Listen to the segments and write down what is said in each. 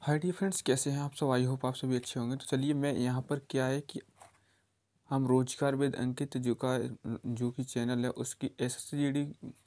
Hi dear friends, कैसे हैं आप सब। आई होप आप सभी अच्छे होंगे। तो चलिए, मैं यहाँ पर क्या है कि हम रोजगार वेद अंकित जो कि चैनल है उसकी एसएससीजीडी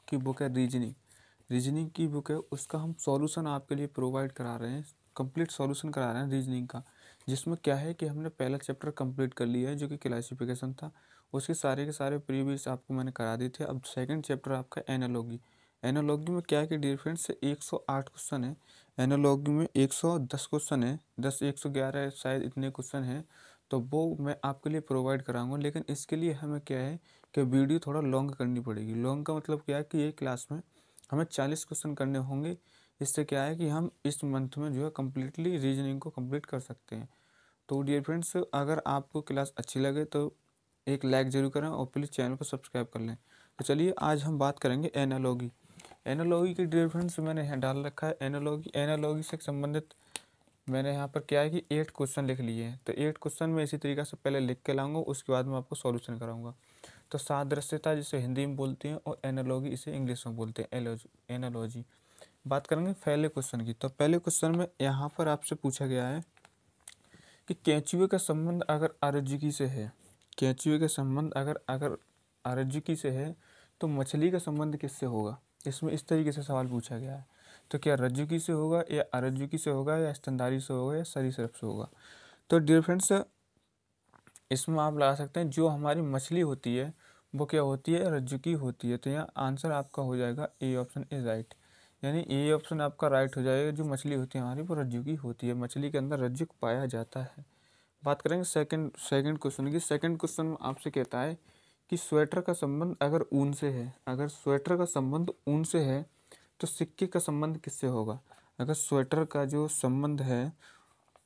की बुक है रीजनिंग की बुक है। उसका हम सॉल्यूशन आपके लिए प्रोवाइड करा रहे हैं, कंप्लीट सॉल्यूशन करा रहे हैं रीजनिंग का। जिसमें क्या है कि हमने पहला चैप्टर कंप्लीट कर लिया है जो कि क्लासिफिकेशन था। उसके सारे के सारे प्रीवियस आपको मैंने करा दिए थे। अब सेकंड चैप्टर आपका एनालॉगी। एनालॉगी में क्या है कि डियर फ्रेंड्स 108 क्वेश्चन है। एनालॉगी में 110 क्वेश्चन है, 111 शायद इतने क्वेश्चन हैं। तो वो मैं आपके लिए प्रोवाइड कराऊंगा, लेकिन इसके लिए हमें क्या है कि वीडियो थोड़ा लॉन्ग करनी पड़ेगी। लॉन्ग का मतलब क्या है कि एक क्लास में हमें 40 क्वेश्चन करने होंगे। इससे क्या है कि हम इस मंथ में जो है कम्प्लीटली रीजनिंग को कंप्लीट कर सकते हैं। तो डियर फ्रेंड्स, अगर आपको क्लास अच्छी लगे तो एक लाइक ज़रूर करें और प्लीज़ चैनल को सब्सक्राइब कर लें। तो चलिए, आज हम बात करेंगे एनालॉगी। एनालॉगी के डियर फ्रेंड्स मैंने यहाँ डाल रखा है एनालॉगी से संबंधित मैंने यहाँ पर क्या है कि 8 क्वेश्चन लिख लिए हैं। तो 8 क्वेश्चन में इसी तरीके से पहले लिख के लाऊंगा, उसके बाद मैं आपको सॉल्यूशन कराऊंगा। तो सादृश्यता जिसे हिंदी में बोलते हैं और एनालॉगी इसे इंग्लिश में बोलते हैं एनालॉजी। बात करेंगे पहले क्वेश्चन की। तो पहले क्वेश्चन में यहाँ पर आपसे पूछा गया है कि केंचुए का संबंध अगर आरजुकी से है, केंचुए का संबंध अगर अगर आरजुकी से है तो मछली का संबंध किससे होगा। इसमें इस तरीके से सवाल पूछा गया है। तो क्या रज्जुकी से होगा या आरजुकी से होगा या स्तनधारी से होगा या सरीसृप से होगा। तो डियर फ्रेंड्स, इसमें आप लगा सकते हैं जो हमारी मछली होती है वो क्या होती है, रज्जुकी होती है। तो यहाँ आंसर आपका हो जाएगा ए ऑप्शन इज राइट। यानी ए ऑप्शन आपका राइट हो जाएगा। जो मछली होती है हमारी वो रज्जुकी होती है, मछली के अंदर रज्जुक पाया जाता है। बात करेंगे सेकंड क्वेश्चन की। सेकंड क्वेश्चन आपसे कहता है कि स्वेटर का संबंध अगर ऊन से है, अगर स्वेटर का संबंध ऊन से है तो सिक्के का संबंध किससे होगा। अगर स्वेटर का जो संबंध है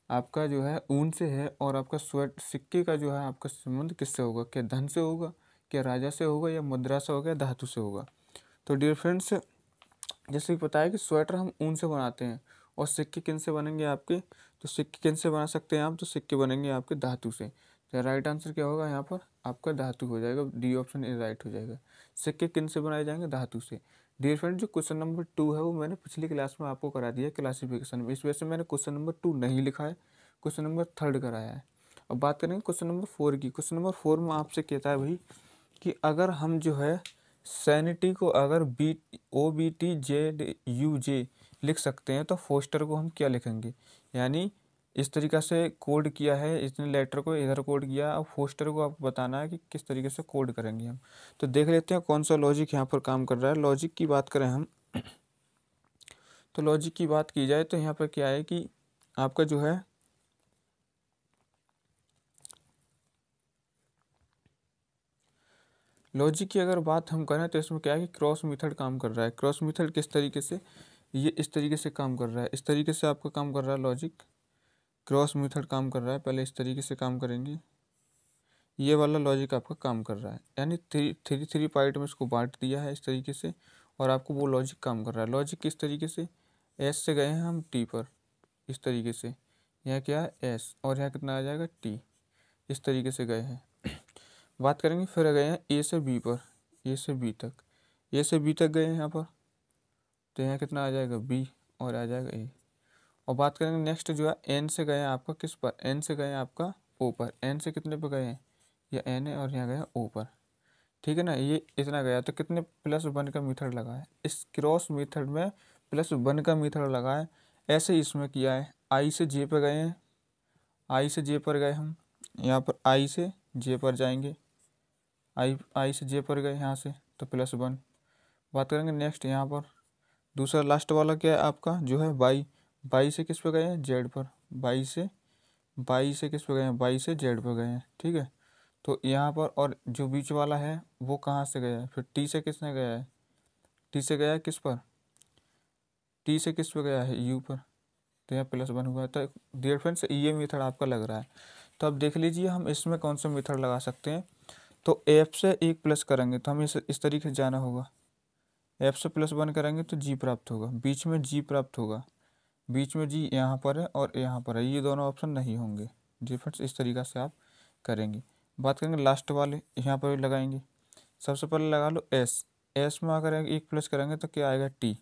आपका जो है ऊन से है और आपका सिक्के का जो है आपका संबंध किससे होगा। क्या धन से होगा, क्या राजा से होगा, या मुद्रा से होगा, या धातु से होगा। तो डियर फ्रेंड्स, जैसे कि पता है कि स्वेटर हम ऊन से बनाते हैं और सिक्के किन से बनेंगे आपके। तो सिक्के किन से बना सकते हैं आप, तो सिक्के बनेंगे आपके धातु से। तो राइट आंसर क्या होगा यहाँ पर, आपका धातु हो जाएगा। डी ऑप्शन इज राइट हो जाएगा। सिक्के किन से बनाए जाएंगे, धातु से। डियर फ्रेंड, जो क्वेश्चन नंबर 2 है वो मैंने पिछली क्लास में आपको करा दिया क्लासिफिकेशन में, इस वजह से मैंने क्वेश्चन नंबर 2 नहीं लिखा है, क्वेश्चन नंबर 3 कराया है। अब बात करेंगे क्वेश्चन नंबर 4 की। क्वेश्चन नंबर 4 में आपसे कहता है भाई कि अगर हम जो है सैनिटी को अगर OBTZUJ लिख सकते हैं तो फोस्टर को हम क्या लिखेंगे। यानी इस तरीक़ा से कोड किया है, इसने लेटर को इधर कोड किया। अब फोस्टर को आपको बताना है कि किस तरीके से कोड करेंगे हम। तो देख लेते हैं कौन सा लॉजिक यहाँ पर काम कर रहा है। लॉजिक की बात करें हम तो लॉजिक की बात की जाए तो यहाँ पर क्या है कि आपका जो है लॉजिक की अगर बात हम करें तो इसमें क्या है कि क्रॉस मेथड काम कर रहा है। क्रॉस मेथड किस तरीके से, ये इस तरीके से काम कर रहा है, इस तरीके से आपका काम कर रहा है लॉजिक। क्रॉस मेथड काम कर रहा है, पहले इस तरीके से काम करेंगे, ये वाला लॉजिक आपका काम कर रहा है। यानी थ्री पार्ट में इसको बांट दिया है इस तरीके से, और आपको वो लॉजिक काम कर रहा है। लॉजिक किस तरीके से, एस से गए हैं हम टी पर, इस तरीके से। यहाँ क्या है एस और यहाँ कितना आ जाएगा टी, इस तरीके से गए हैं। बात करेंगे फिर गए हैं ए से बी पर, ए से बी तक, ए से बी तक गए हैं यहाँ पर। तो यहाँ कितना आ जाएगा बी और आ जाएगा ए। और बात करेंगे नेक्स्ट जो है एन से गए हैं आपका किस पर, एन से गए हैं आपका ओ पर। एन से कितने पर गए हैं, या एन है और यहाँ गए ओ पर, ठीक है ना। ये इतना गया तो कितने +1 का मीथड लगा है। इस क्रॉस मेथड में +1 का मीथड लगा है। ऐसे ही इसमें किया है, आई से जे पर गए हैं, आई से जे पर गए हम, यहाँ पर आई से जे पर जाएंगे, आई से जे पर गए यहाँ से तो +1। बात करेंगे नेक्स्ट यहाँ पर दूसरा लास्ट वाला क्या है आपका जो है बाई, बाई से किस पे गए हैं जेड पर, बाई से किस पे गए हैं, बाई से जेड पर गए हैं, ठीक है। तो यहाँ पर और जो बीच वाला है वो कहाँ से गया है, फिर टी से किसने गया है, टी से गया है किस पर, टी से किस पे गया है यू पर। तो यहाँ +1 हुआ है। तो डियर फ्रेंड्स, ये मेथड आपका लग रहा है। तो अब देख लीजिए हम इसमें कौन सा मेथड लगा सकते हैं। तो एफ से 1 प्लस करेंगे तो हमें इस तरीके से जाना होगा। एफ से +1 करेंगे तो जी प्राप्त होगा, बीच में जी प्राप्त होगा, बीच में जी यहाँ पर है और यहाँ पर है, ये दोनों ऑप्शन नहीं होंगे। डिफरेंस इस तरीक़ा से आप करेंगे। बात करेंगे लास्ट वाले, यहाँ पर भी लगाएंगे। सबसे पहले लगा लो एस, एस में अगर 1 प्लस करेंगे तो क्या आएगा टी,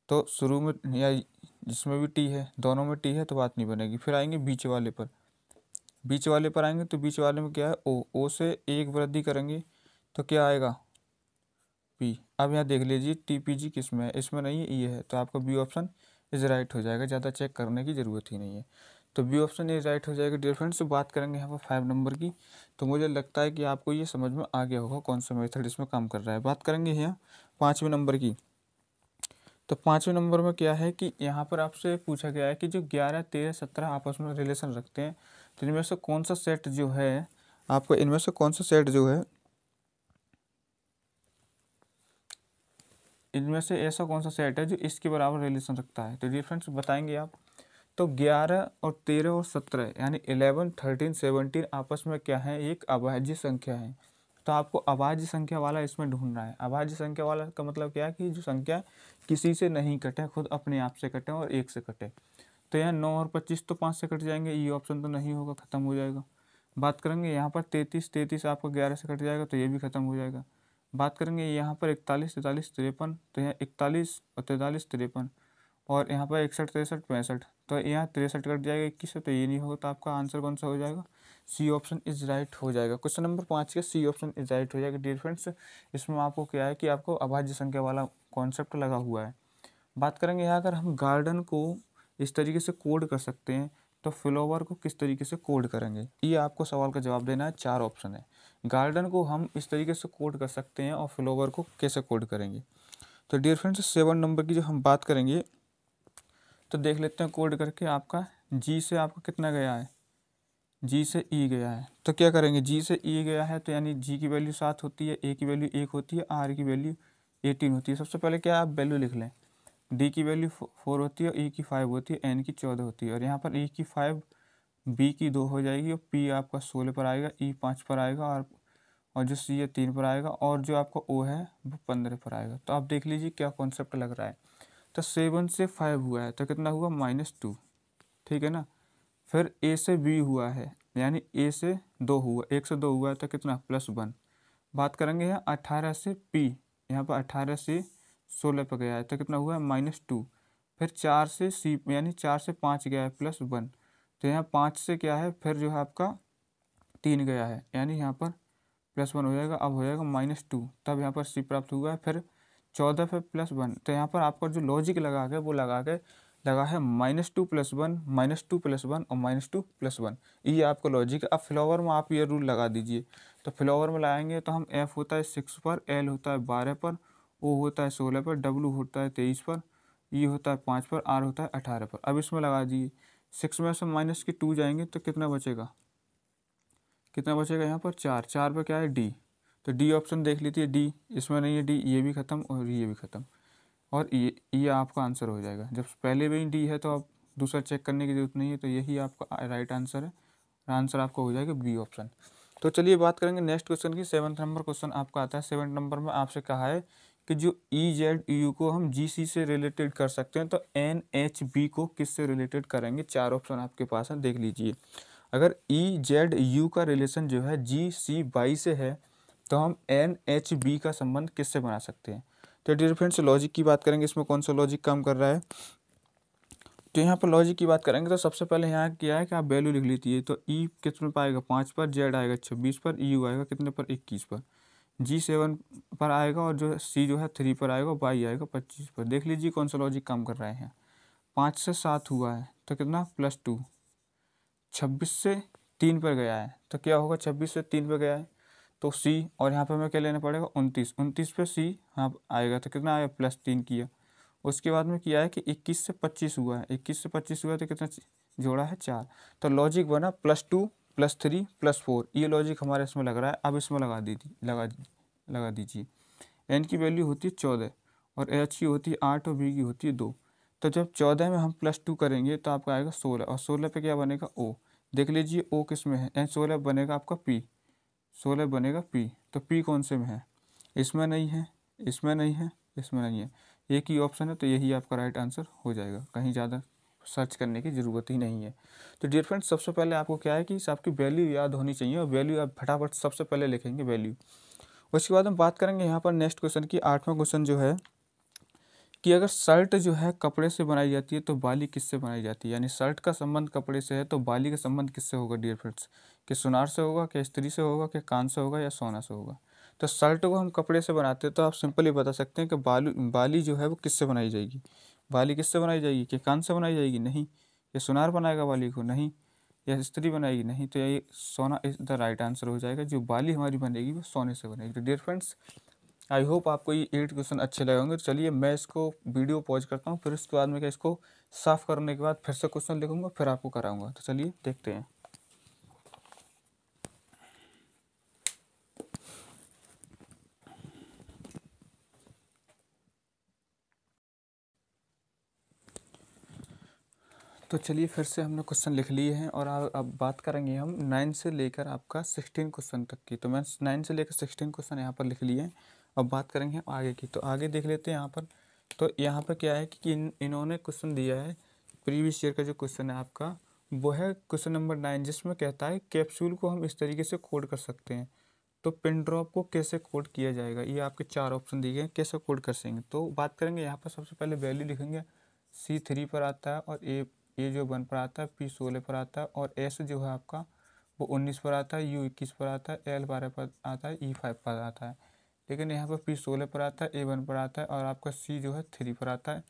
तो शुरू में या जिसमें भी टी है, दोनों में टी है तो बात नहीं बनेगी। फिर आएंगे बीच वाले पर, बीच वाले पर आएंगे तो बीच वाले में क्या है, ओ से एक वृद्धि करेंगे तो क्या आएगा, पी। अब यहाँ देख लीजिए टी पी जी किस में है, इसमें नहीं है, ये है, तो आपका बी ऑप्शन इज राइट हो जाएगा, ज़्यादा चेक करने की ज़रूरत ही नहीं है। तो बी ऑप्शन इज राइट हो जाएगा। डियर फ्रेंड्स, बात करेंगे यहाँ पर 5 नंबर की। तो मुझे लगता है कि आपको ये समझ में आ गया होगा कौन सा मेथड इसमें काम कर रहा है। बात करेंगे यहाँ 5वें नंबर की। तो 5वें नंबर में क्या है कि यहाँ पर आपसे पूछा गया है कि जो 11, 13, 17 आपस में रिलेशन रखते हैं, तो इनमें से कौन सा सेट जो है, आपको इनमें से कौन सा सेट जो है, इनमें से ऐसा कौन सा सेट है जो इसके बराबर रिलेशन रखता है। तो डिफरेंस बताएंगे आप। तो 11 और 13 और 17 यानी 11, 13, 17 आपस में क्या है, एक अभाज्य संख्या है। तो आपको अभाज्य संख्या वाला इसमें ढूंढना है। अभाज्य संख्या वाला का मतलब क्या है कि जो संख्या किसी से नहीं कटे, खुद अपने आप से कटे और एक से कटे। तो यहाँ 9 और 25 तो 5 से कट जाएंगे, ये ऑप्शन तो नहीं होगा, खत्म हो जाएगा। बात करेंगे यहाँ पर 33 आपको 11 से कट जाएगा तो ये भी खत्म हो जाएगा। बात करेंगे यहाँ पर 41, 43, 53, तो यहाँ 41 और 43, 53, और यहाँ पर 61, 63, 65, तो यहाँ 63 कट जाएगा 21 से, तो ये नहीं होगा। तो आपका आंसर कौन सा हो जाएगा, सी ऑप्शन इज राइट हो जाएगा। क्वेश्चन नंबर 5 के सी ऑप्शन इज राइट हो जाएगा। डियर फ्रेंड्स, इसमें आपको क्या है कि आपको अभाज्य संख्या वाला कॉन्सेप्ट लगा हुआ है। बात करेंगे यहाँ अगर हम गार्डन को इस तरीके से कोड कर सकते हैं तो फ्लावर को किस तरीके से कोड करेंगे, ये आपको सवाल का जवाब देना है। 4 ऑप्शन है। गार्डन को हम इस तरीके से कोड कर सकते हैं और फ्लावर को कैसे कोड करेंगे। तो डियर फ्रेंड्स, 7 नंबर की जो हम बात करेंगे तो देख लेते हैं कोड करके। आपका जी से आपका कितना गया है, जी से ई गया है। तो क्या करेंगे, जी से ई गया है तो यानी जी की वैल्यू 7 होती है, ए की वैल्यू 1 होती है, आर की वैल्यू 18 होती है। सबसे पहले क्या आप वैल्यू लिख लें, डी की वैल्यू 4 होती है, ई की 5 होती है, एन की 14 होती है, और यहाँ पर ई की 5, बी की 2 हो जाएगी, और पी आपका 16 पर आएगा, ई 5 पर आएगा, और जो सी है 3 पर आएगा, और जो आपका ओ है वो 15 पर आएगा। तो आप देख लीजिए क्या कॉन्सेप्ट लग रहा है। तो 7 से 5 हुआ है तो कितना हुआ, -2, ठीक है ना। फिर ए से बी हुआ है यानी ए से 2 हुआ, 1 से 2 हुआ है तो कितना, +1। बात करेंगे यहाँ 18 से पी, यहाँ पर 18 से 16 पर गया है तो कितना हुआ, -2। फिर 4 से सी यानी 4 से 5 गया है, +1। तो यहाँ 5 से क्या है, फिर जो है आपका 3 गया है यानी यहाँ पर +1 हो जाएगा। अब हो जाएगा -2, तब यहाँ पर सी प्राप्त हुआ है। फिर 14 पे +1, तो यहाँ पर आपका जो लॉजिक लगा के वो लगा है -2 + 1, -2 + 1 और -2 + 1, ये आपका लॉजिक है। अब फ्लावर में आप ये रूल लगा दीजिए। तो फ्लावर में लगाएंगे तो हम एफ होता है 6 पर, एल होता है 12 पर, ओ होता है 16 पर, डब्लू होता है 23 पर, ई होता है 5 पर, आर होता है 18 पर। अब इसमें लगा दीजिए, 6 में से -2 जाएंगे तो कितना बचेगा, कितना बचेगा यहाँ पर 4, 4 पे क्या है, डी। तो डी ऑप्शन देख लीजिए, डी इसमें नहीं है, डी ये भी खत्म और ये भी खत्म, और ये आपका आंसर हो जाएगा। जब पहले भी डी है तो आप दूसरा चेक करने की जरूरत नहीं है, तो यही आपका राइट आंसर है। आंसर आपका हो जाएगा बी ऑप्शन। तो चलिए बात करेंगे नेक्स्ट क्वेश्चन की। 7 नंबर क्वेश्चन आपका आता है। 7 नंबर में आपसे कहा है कि जो ई जेड यू को हम जी सी से रिलेटेड कर सकते हैं तो एन एच बी को किससे रिलेटेड करेंगे। 4 ऑप्शन आपके पास है, देख लीजिए। अगर ई जेड यू का रिलेशन जो है जी सी वाई से है तो हम एन एच बी का संबंध किससे बना सकते हैं। तो डियर फ्रेंड्स, लॉजिक की बात करेंगे, इसमें कौन सा लॉजिक काम कर रहा है। तो यहाँ पर लॉजिक की बात करेंगे तो सबसे पहले यहाँ क्या है कि आप वैल्यू लिख लीजिए। तो ई कितने पर आएगा, 5 पर, जेड आएगा 26 पर, यू आएगा कितने पर, 21 पर, जी 7 पर आएगा, और जो सी जो है 3 पर आएगा, वाई आएगा 25 पर। देख लीजिए कौन सा लॉजिक काम कर रहे हैं। 5 से 7 हुआ है तो कितना, +2। 26 से 3 पर गया है तो क्या होगा, 26 से 3 पर गया है तो सी, और यहाँ पे हमें क्या लेना पड़ेगा, 29, 29 पे सी यहाँ आएगा तो कितना आएगा, +3 किया। उसके बाद में किया है कि 21 से 25 हुआ है, 21 से 25 हुआ है तो कितना जोड़ा है, 4। तो लॉजिक बना +2 +3 +4, ये लॉजिक हमारे इसमें लग रहा है। अब इसमें लगा दीजिए। एन की वैल्यू होती है 14 और एच की होती है 8 और बी की होती है 2। तो जब 14 में हम +2 करेंगे तो आपका आएगा 16, और 16 पे क्या बनेगा, ओ। देख लीजिए ओ किस में है, एन 16 बनेगा आपका पी, 16 बनेगा पी। तो पी कौन से में है, इसमें नहीं है, इसमें नहीं है, इसमें नहीं है, एक ही ऑप्शन है, तो यही आपका राइट आंसर हो जाएगा। कहीं ज़्यादा सर्च करने की ज़रूरत ही नहीं है। तो डियर फ्रेंड्स, सबसे पहले आपको क्या है कि आपकी वैल्यू याद होनी चाहिए, और वैल्यू आप फटाफट सबसे पहले लिखेंगे वैल्यू। उसके बाद हम बात करेंगे यहाँ पर नेक्स्ट क्वेश्चन की। 8वां क्वेश्चन जो है कि अगर शर्ट जो है कपड़े से बनाई जाती है तो बाली किससे बनाई जाती है, यानी शर्ट का संबंध कपड़े से है तो बाली का संबंध किससे होगा डियर फ्रेंड्स, कि सुनार से होगा, कि स्त्री से होगा, कि कान से होगा, या सोना से होगा। तो शर्ट को हम कपड़े से बनाते हैं तो आप सिंपली बता सकते हैं कि बाली जो है वो किससे बनाई जाएगी, बाली किससे बनाई जाएगी, कि कान से बनाई जाएगी, नहीं। ये सुनार बनाएगा बाली को, नहीं। या स्त्री बनाएगी, नहीं। तो ये सोना इज द राइट आंसर हो जाएगा, जो बाली हमारी बनेगी वो सोने से बनेगी। तो डियर फ्रेंड्स, आई होप आपको ये 8 क्वेश्चन अच्छे लगे होंगे। तो चलिए मैं इसको वीडियो पॉज करता हूँ, फिर उसके बाद में क्या इसको साफ़ करने के बाद फिर से क्वेश्चन लिखूंगा, फिर आपको कराऊंगा। तो चलिए देखते हैं। तो चलिए फिर से हमने क्वेश्चन लिख लिए हैं और अब बात करेंगे हम 9 से लेकर आपका 16 क्वेश्चन तक की। तो मैं 9 से लेकर 16 क्वेश्चन यहाँ पर लिख लिए हैं। अब बात करेंगे हम आगे की। तो आगे देख लेते हैं यहाँ पर। तो यहाँ पर क्या है कि इन्होंने क्वेश्चन दिया है, प्रीवियस ईयर का जो क्वेश्चन है आपका वो है क्वेश्चन नंबर 9, जिसमें कहता है कैप्सूल को हम इस तरीके से कोड कर सकते हैं। तो पिन ड्रॉप को कैसे कोड किया जाएगा, ये आपके 4 ऑप्शन दिए गए, कैसे कोड कर सकेंगे। तो बात करेंगे यहाँ पर सबसे पहले वैल्यू लिखेंगे। C3 पर आता है, और ए जो 1 पर आता है, P 16 पर आता है, और S जो है आपका वो 19 पर आता है, U 21 पर आता है, L 12 पर आता है, E 5 पर आता है। लेकिन यहाँ पर P 16 पर आता है, A 1 पर आता है, और आपका C जो है 3 पर आता है,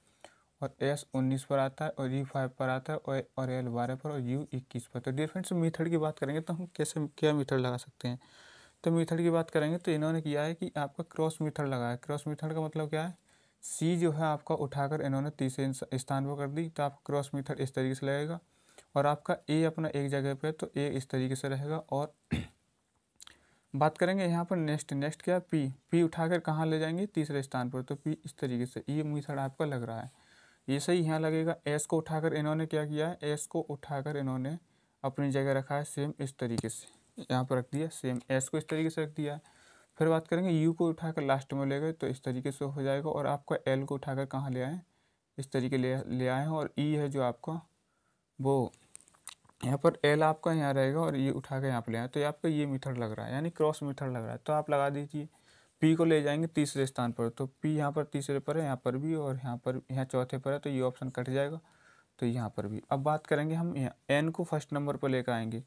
और S 19 पर आता है, और E 5 पर आता है, और L 12 पर, और U 21 पर। तो डिफरेंट मेथड की बात करेंगे तो हम कैसे क्या मेथड लगा सकते हैं। तो मेथड की बात करेंगे तो इन्होंने किया है कि आपका क्रॉस मेथड लगाया। क्रॉस मेथड का मतलब क्या है, सी जो है आपका उठाकर इन्होंने तीसरे स्थान पर कर दी, तो आपका क्रॉस मेथड इस तरीके से लगेगा। और आपका ए अपना एक जगह पे तो ए इस तरीके से रहेगा। और बात करेंगे यहाँ पर नेक्स्ट क्या, पी उठाकर कहाँ ले जाएंगे, तीसरे स्थान पर, तो पी इस तरीके से, ये मेथड आपका लग रहा है। ये सही यहाँ लगेगा। एस को उठाकर इन्होंने क्या किया है, एस को उठाकर इन्होंने अपनी जगह रखा है सेम इस तरीके से, यहाँ पर रख दिया सेम, एस को इस तरीके से रख दिया है। फिर बात करेंगे यू को उठाकर लास्ट में ले गए तो इस तरीके से हो जाएगा। और आपका एल को उठाकर कहाँ ले आए, इस तरीके ले आए हैं। और ई है जो आपका वो यहाँ पर एल आपका यहाँ रहेगा, और ये उठा के यहाँ पर ले आए, तो ये आपका ये मेथड लग रहा है, यानी क्रॉस मेथड लग रहा है। तो आप लगा दीजिए, पी को ले जाएंगे तीसरे स्थान पर, तो पी यहाँ पर तीसरे पर है, यहाँ पर भी, और यहाँ पर यहाँ चौथे पर है, तो ये ऑप्शन कट जाएगा। तो यहाँ पर भी। अब बात करेंगे हम यहाँ एन को फर्स्ट नंबर पर लेकर आएंगे,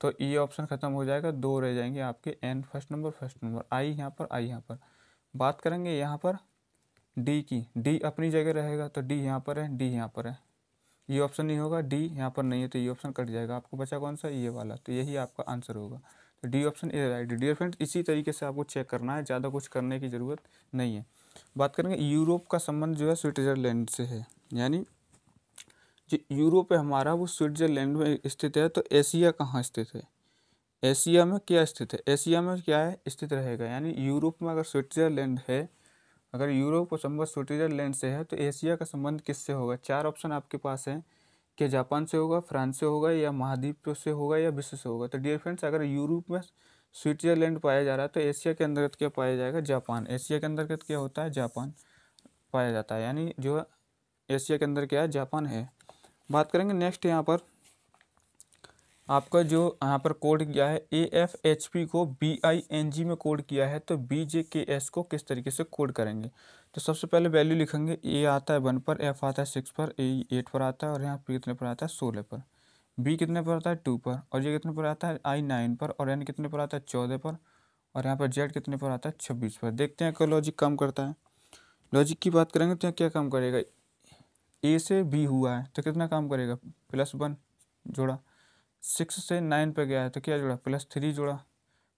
तो ये ऑप्शन खत्म हो जाएगा, 2 रह जाएंगे आपके, एन फर्स्ट नंबर, आई यहाँ पर, आई यहाँ पर। बात करेंगे यहाँ पर डी की, डी अपनी जगह रहेगा, तो डी यहाँ पर है, डी यहाँ पर है, ये ऑप्शन नहीं होगा, डी यहाँ पर नहीं है, तो ये ऑप्शन कट जाएगा। आपको बचा कौन सा, ये वाला, तो यही आपका आंसर होगा। तो D option is right. Dear friends, इसी तरीके से आपको चेक करना है, ज़्यादा कुछ करने की ज़रूरत नहीं है। बात करेंगे यूरोप का संबंध जो है स्विट्ज़रलैंड से है, यानी जो यूरोप है हमारा वो स्विट्ज़रलैंड में स्थित है। तो एशिया कहाँ स्थित है, एशिया में क्या स्थित है, एशिया में क्या है स्थित रहेगा, यानी यूरोप में अगर स्विट्ज़रलैंड है, अगर यूरोप का संबंध स्विट्ज़रलैंड से है तो एशिया का संबंध किससे होगा। 4 ऑप्शन आपके पास हैं, कि जापान से होगा, फ्रांस से होगा, या महाद्वीप से होगा, या विश्व से होगा। तो डियर फ्रेंड्स, अगर यूरोप में स्विट्ज़रलैंड पाया जा रहा है तो एशिया के अंतर्गत क्या पाया जाएगा, जापान। एशिया के अंतर्गत क्या होता है, जापान पाया जाता है, यानी जो एशिया के अंदर क्या है, जापान है। बात करेंगे नेक्स्ट, यहाँ पर आपका जो यहाँ पर कोड किया है AFHP को BING में कोड किया है, तो BJKS को किस तरीके से कोड करेंगे। तो सबसे पहले वैल्यू लिखेंगे, ए आता है 1 पर, एफ आता है 6 पर, ए 8 पर आता है, और यहाँ पी कितने पर आता है 16 पर, बी कितने पर आता है 2 पर, और ये कितने पर आता है आई 9 पर, और एन कितने पर आता है 14 पर, और यहाँ पर जेड कितने पर आता है 26 पर। देखते हैं क्या लॉजिक काम करता है। लॉजिक की बात करेंगे तो क्या काम करेगा, ए से बी हुआ है तो कितना काम करेगा, +1 जोड़ा, 6 से 9 पे गया है तो क्या जोड़ा, +3 जोड़ा,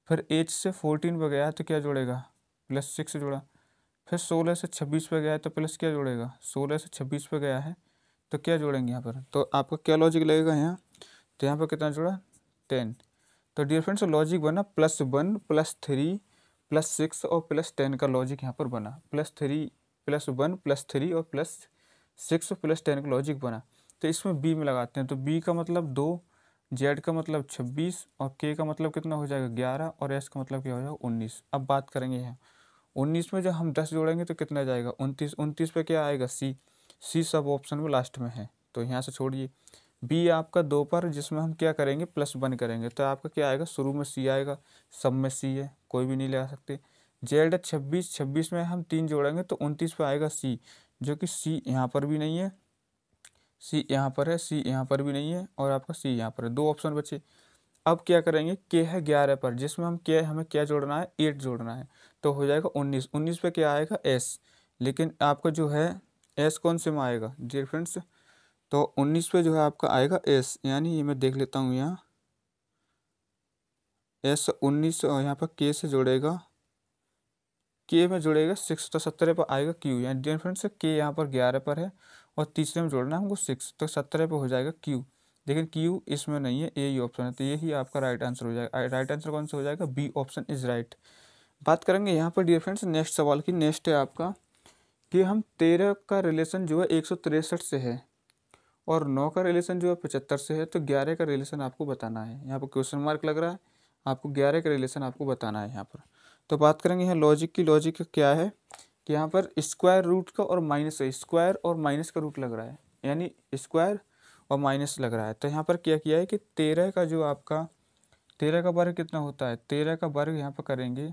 फिर 8 से 14 पे गया है तो क्या जोड़ेगा, +6 जोड़ा, फिर 16 से 26 पे गया है तो प्लस क्या जोड़ेगा, 16 से 26 पे गया है तो क्या जोड़ेंगे यहाँ पर। तो आपका क्या लॉजिक लगेगा यहाँ, तो यहाँ पर कितना जोड़ा, 10। तो डियर फ्रेंड्स, लॉजिक बना +1 +3 +6 और +10 का लॉजिक यहाँ पर बना, +3 +1 +3 और +6 +10 का लॉजिक बना। तो इसमें बी में लगाते हैं, तो बी का मतलब 2, जेड का मतलब 26, और के का मतलब कितना हो जाएगा 11, और एस का मतलब क्या हो जाएगा 19। अब बात करेंगे यहाँ 19 में जब हम 10 जोड़ेंगे तो कितना जाएगा 29, 29 पे क्या आएगा सी सब ऑप्शन में लास्ट में है, तो यहाँ से छोड़िए। बी आपका 2 पर, जिसमें हम क्या करेंगे +1 करेंगे, तो आपका क्या आएगा, शुरू में सी आएगा, सब में सी है, कोई भी नहीं लगा सकते। जेड 26 में हम 3 जोड़ेंगे तो 29 पे आएगा सी, जो कि सी यहाँ पर भी नहीं है, सी यहाँ पर है, सी यहाँ पर भी नहीं है और आपका सी यहाँ पर है। 2 ऑप्शन बचे। अब क्या करेंगे, के है 11 पर, जिसमें हमें क्या जोड़ना है, 8 जोड़ना है, तो हो जाएगा 19। 19 पे क्या आएगा, एस। लेकिन आपका जो है एस कौन से में आएगा डियर फ्रेंड्स, तो 19 पे जो है आपका आएगा एस, यानी ये मैं देख लेता हूँ यहाँ एस 19 और यहाँ पर के से जोड़ेगा, के में जुड़ेगा 6, तो 17 पर आएगा क्यू, यानी डियर फ्रेंड्स के यहाँ पर 11 पर है और तीसरे में जोड़ना है हमको 6, तो 17 पे हो जाएगा क्यू। लेकिन क्यू इसमें नहीं है, यही ऑप्शन है, तो यही आपका राइट आंसर हो जाएगा। राइट आंसर कौन सा हो जाएगा, बी ऑप्शन इज राइट। बात करेंगे यहाँ पर डियर फ्रेंड्स नेक्स्ट सवाल की। नेक्स्ट है आपका कि हम 13 का रिलेशन जो है 163 से है और 9 का रिलेशन जो है 75 से है, तो 11 का रिलेशन आपको बताना है। यहाँ पर क्वेश्चन मार्क लग रहा है, आपको 11 का रिलेशन आपको बताना है यहाँ पर। तो बात करेंगे यहाँ लॉजिक की। लॉजिक क्या है कि यहाँ पर स्क्वायर रूट का और माइनस है, स्क्वायर और माइनस का रूट लग रहा है, यानी स्क्वायर और माइनस लग रहा है। तो यहाँ पर क्या किया है कि 13 का जो आपका 13 का वर्ग कितना होता है, 13 का वर्ग यहाँ पर करेंगे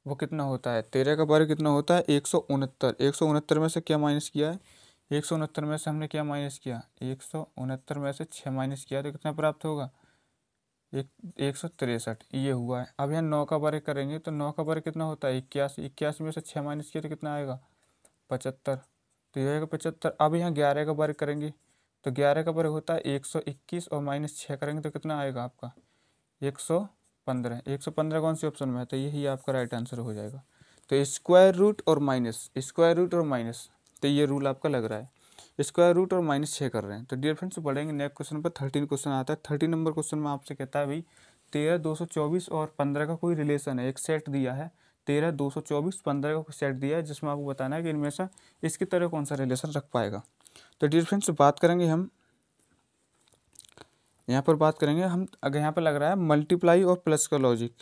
वो कितना होता है, 13 का वर्ग कितना होता है 169। 169 में से क्या माइनस किया है, 169 में से हमने क्या माइनस किया, 169 में से 6 माइनस किया, तो कितना प्राप्त होगा 163, ये हुआ है। अब यहाँ 9 का वर्ग करेंगे तो 9 का वर्ग कितना होता है 81। 81 में से 6 माइनस किया तो कितना आएगा 75, तो ये आएगा 75। अब यहाँ 11 का वर्ग करेंगे तो 11 का वर्ग होता है 121 और माइनस 6 करेंगे तो कितना आएगा आपका 115। 115 कौन सी ऑप्शन में है, तो यही आपका राइट आंसर हो जाएगा। तो स्क्वायर रूट और माइनस, स्क्वायर रूट और माइनस, तो ये रूल आपका लग रहा है, स्क्वायर रूट और माइनस 6 कर रहे हैं। तो डियर फ्रेंड्स बढ़ेंगे नेक्स्ट क्वेश्चन पर। 13 क्वेश्चन आता है। 13 नंबर क्वेश्चन में आपसे कहता है भाई 13, 224 और 15 का कोई रिलेशन है, एक सेट दिया है 13, 224, 15 का कोई सेट दिया है, जिसमें आपको बताना है कि इनमें से इसकी तरह कौन सा रिलेशन रख पाएगा। तो डियर फ्रेंड्स बात करेंगे हम यहाँ पर, बात करेंगे हम, अगर यहाँ पर लग रहा है मल्टीप्लाई और प्लस का लॉजिक,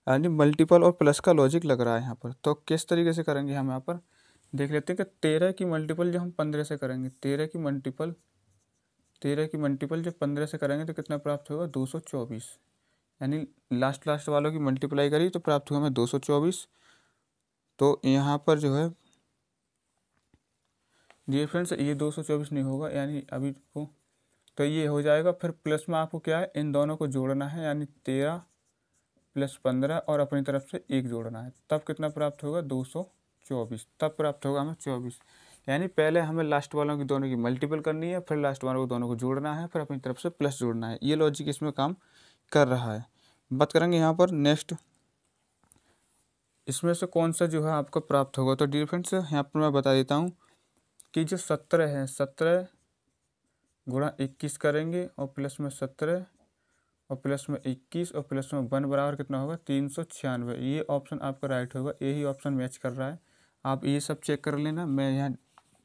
यानी मल्टीपल और प्लस का लॉजिक लग रहा है यहाँ पर। तो किस तरीके से करेंगे हम यहाँ पर देख लेते हैं कि 13 की मल्टीपल जो हम 15 से करेंगे, 13 की मल्टीपल जब 15 से करेंगे तो कितना प्राप्त होगा 224, यानी लास्ट वालों की मल्टीप्लाई करी तो प्राप्त हुआ हमें 224। तो यहाँ पर जो है डियर फ्रेंड्स ये 224 नहीं होगा, यानी अभी को तो ये हो जाएगा। फिर प्लस में आपको क्या है इन दोनों को जोड़ना है, यानी 13 + 15 और अपनी तरफ से 1 जोड़ना है, तब कितना प्राप्त होगा 224, तब प्राप्त होगा हमें 24। यानी पहले हमें लास्ट वालों की दोनों की मल्टीपल करनी है, फिर लास्ट वालों को दोनों को जोड़ना है, फिर अपनी तरफ से प्लस जोड़ना है। ये लॉजिक इसमें काम कर रहा है। बात करेंगे यहाँ पर नेक्स्ट, इसमें से कौन सा जो है आपको प्राप्त होगा। तो डियर फ्रेंड्स यहाँ पर मैं बता देता हूँ कि जो 17 है, 17 गुणा 21 करेंगे और प्लस में 17 और प्लस में 21 और प्लस में 1 बराबर कितना होगा 396। ये ऑप्शन आपका राइट होगा, यही ऑप्शन मैच कर रहा है। आप ये सब चेक कर लेना, मैं यहाँ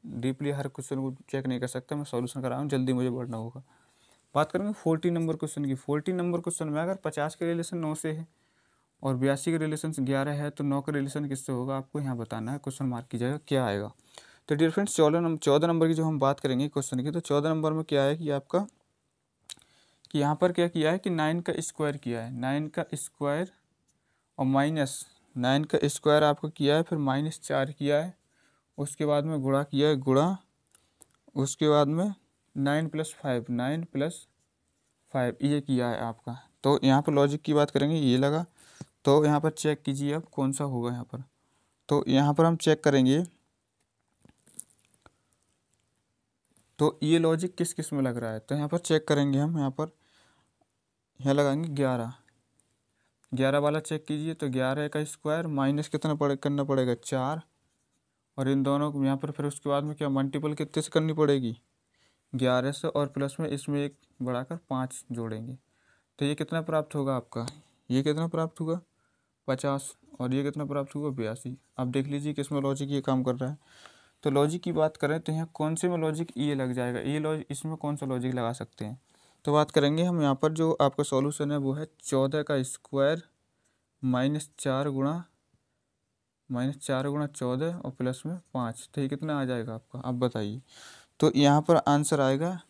डीपली हर क्वेश्चन को चेक नहीं कर सकता, मैं सॉल्यूशन कर रहा हूँ, जल्दी मुझे बढ़ना होगा। बात करेंगे 14 नंबर क्वेश्चन की। 14 नंबर क्वेश्चन में अगर 50 के रिलेशन 9 से है और 82 के रिलेशन 11 है, तो 9 का रिलेशन किससे होगा आपको यहाँ बताना है, क्वेश्चन मार्क कीजिएगा क्या आएगा। तो डियर फ्रेंड्स 14 नंबर की जो हम बात करेंगे क्वेश्चन की, तो 14 नंबर में क्या है कि आपका कि यहाँ पर क्या किया है कि 9 का स्क्वायर किया है, 9 का स्क्वायर और माइनस 9 का स्क्वायर आपको किया है, फिर -4 किया है, उसके बाद में गुणा किया है, गुणा, उसके बाद में 9 + 5, 9 + 5 ये किया है आपका। तो यहाँ पर लॉजिक की बात करेंगे, ये लगा। तो यहाँ पर चेक कीजिए अब कौन सा होगा यहाँ पर। तो यहाँ पर हम चेक करेंगे तो ये लॉजिक किस किस में लग रहा है। तो यहाँ पर चेक करेंगे हम, यहाँ लगाएंगे 11 वाला चेक कीजिए। तो 11 का स्क्वायर माइनस कितना करना पड़ेगा 4, और इन दोनों को यहाँ पर फिर उसके बाद में क्या मल्टीपल कितने से करनी पड़ेगी 11 से, और प्लस में इसमें 1 बढ़ाकर 5 जोड़ेंगे। तो ये कितना प्राप्त होगा आपका, ये कितना प्राप्त होगा 50, और ये कितना प्राप्त होगा 82। अब देख लीजिए किसमें लॉजिक ये काम कर रहा है। तो लॉजिक की बात करें तो यहाँ कौन से में लॉजिक ये लग जाएगा, ये लॉजिक इसमें कौन सा लॉजिक लगा सकते हैं। तो बात करेंगे हम यहाँ पर, जो आपका सॉल्यूशन है वो है 14 का स्क्वायर -4 गुणा 14 और प्लस में 5। तो ये कितना आ जाएगा आपका, अब बताइए। तो यहाँ पर आंसर आएगा,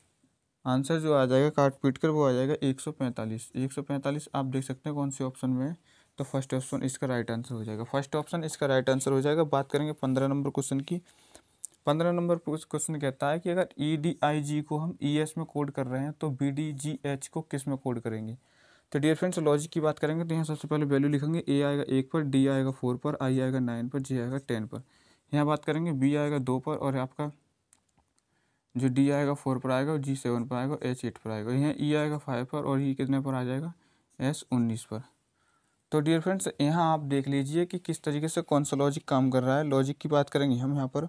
आंसर जो आ जाएगा काट पीट कर वो आ जाएगा 145। 145 आप देख सकते हैं कौन से ऑप्शन में है। तो फर्स्ट ऑप्शन इसका राइट आंसर हो जाएगा, फर्स्ट ऑप्शन इसका राइट आंसर हो जाएगा। बात करेंगे 15 नंबर क्वेश्चन की। 15 नंबर क्वेश्चन कहता है कि अगर EDIG को हम ES में कोड कर रहे हैं तो BDGH को किस में कोड करेंगे। तो डियर फ्रेंड्स लॉजिक की बात करेंगे तो यहाँ सबसे पहले वैल्यू लिखेंगे, A आएगा 1 पर, D आएगा 4 पर, I आएगा 9 पर, J आएगा 10 पर। यहाँ बात करेंगे B आएगा 2 पर और आपका जो D आएगा 4 पर आएगा और G 7 पर आएगा, H 8 पर आएगा। यहाँ E आएगा 5 पर और E कितने पर आ जाएगा, S 19 पर। तो डियर फ्रेंड्स यहाँ आप देख लीजिए कि किस तरीके से कौन सा लॉजिक काम कर रहा है। लॉजिक की बात करेंगे हम यहाँ पर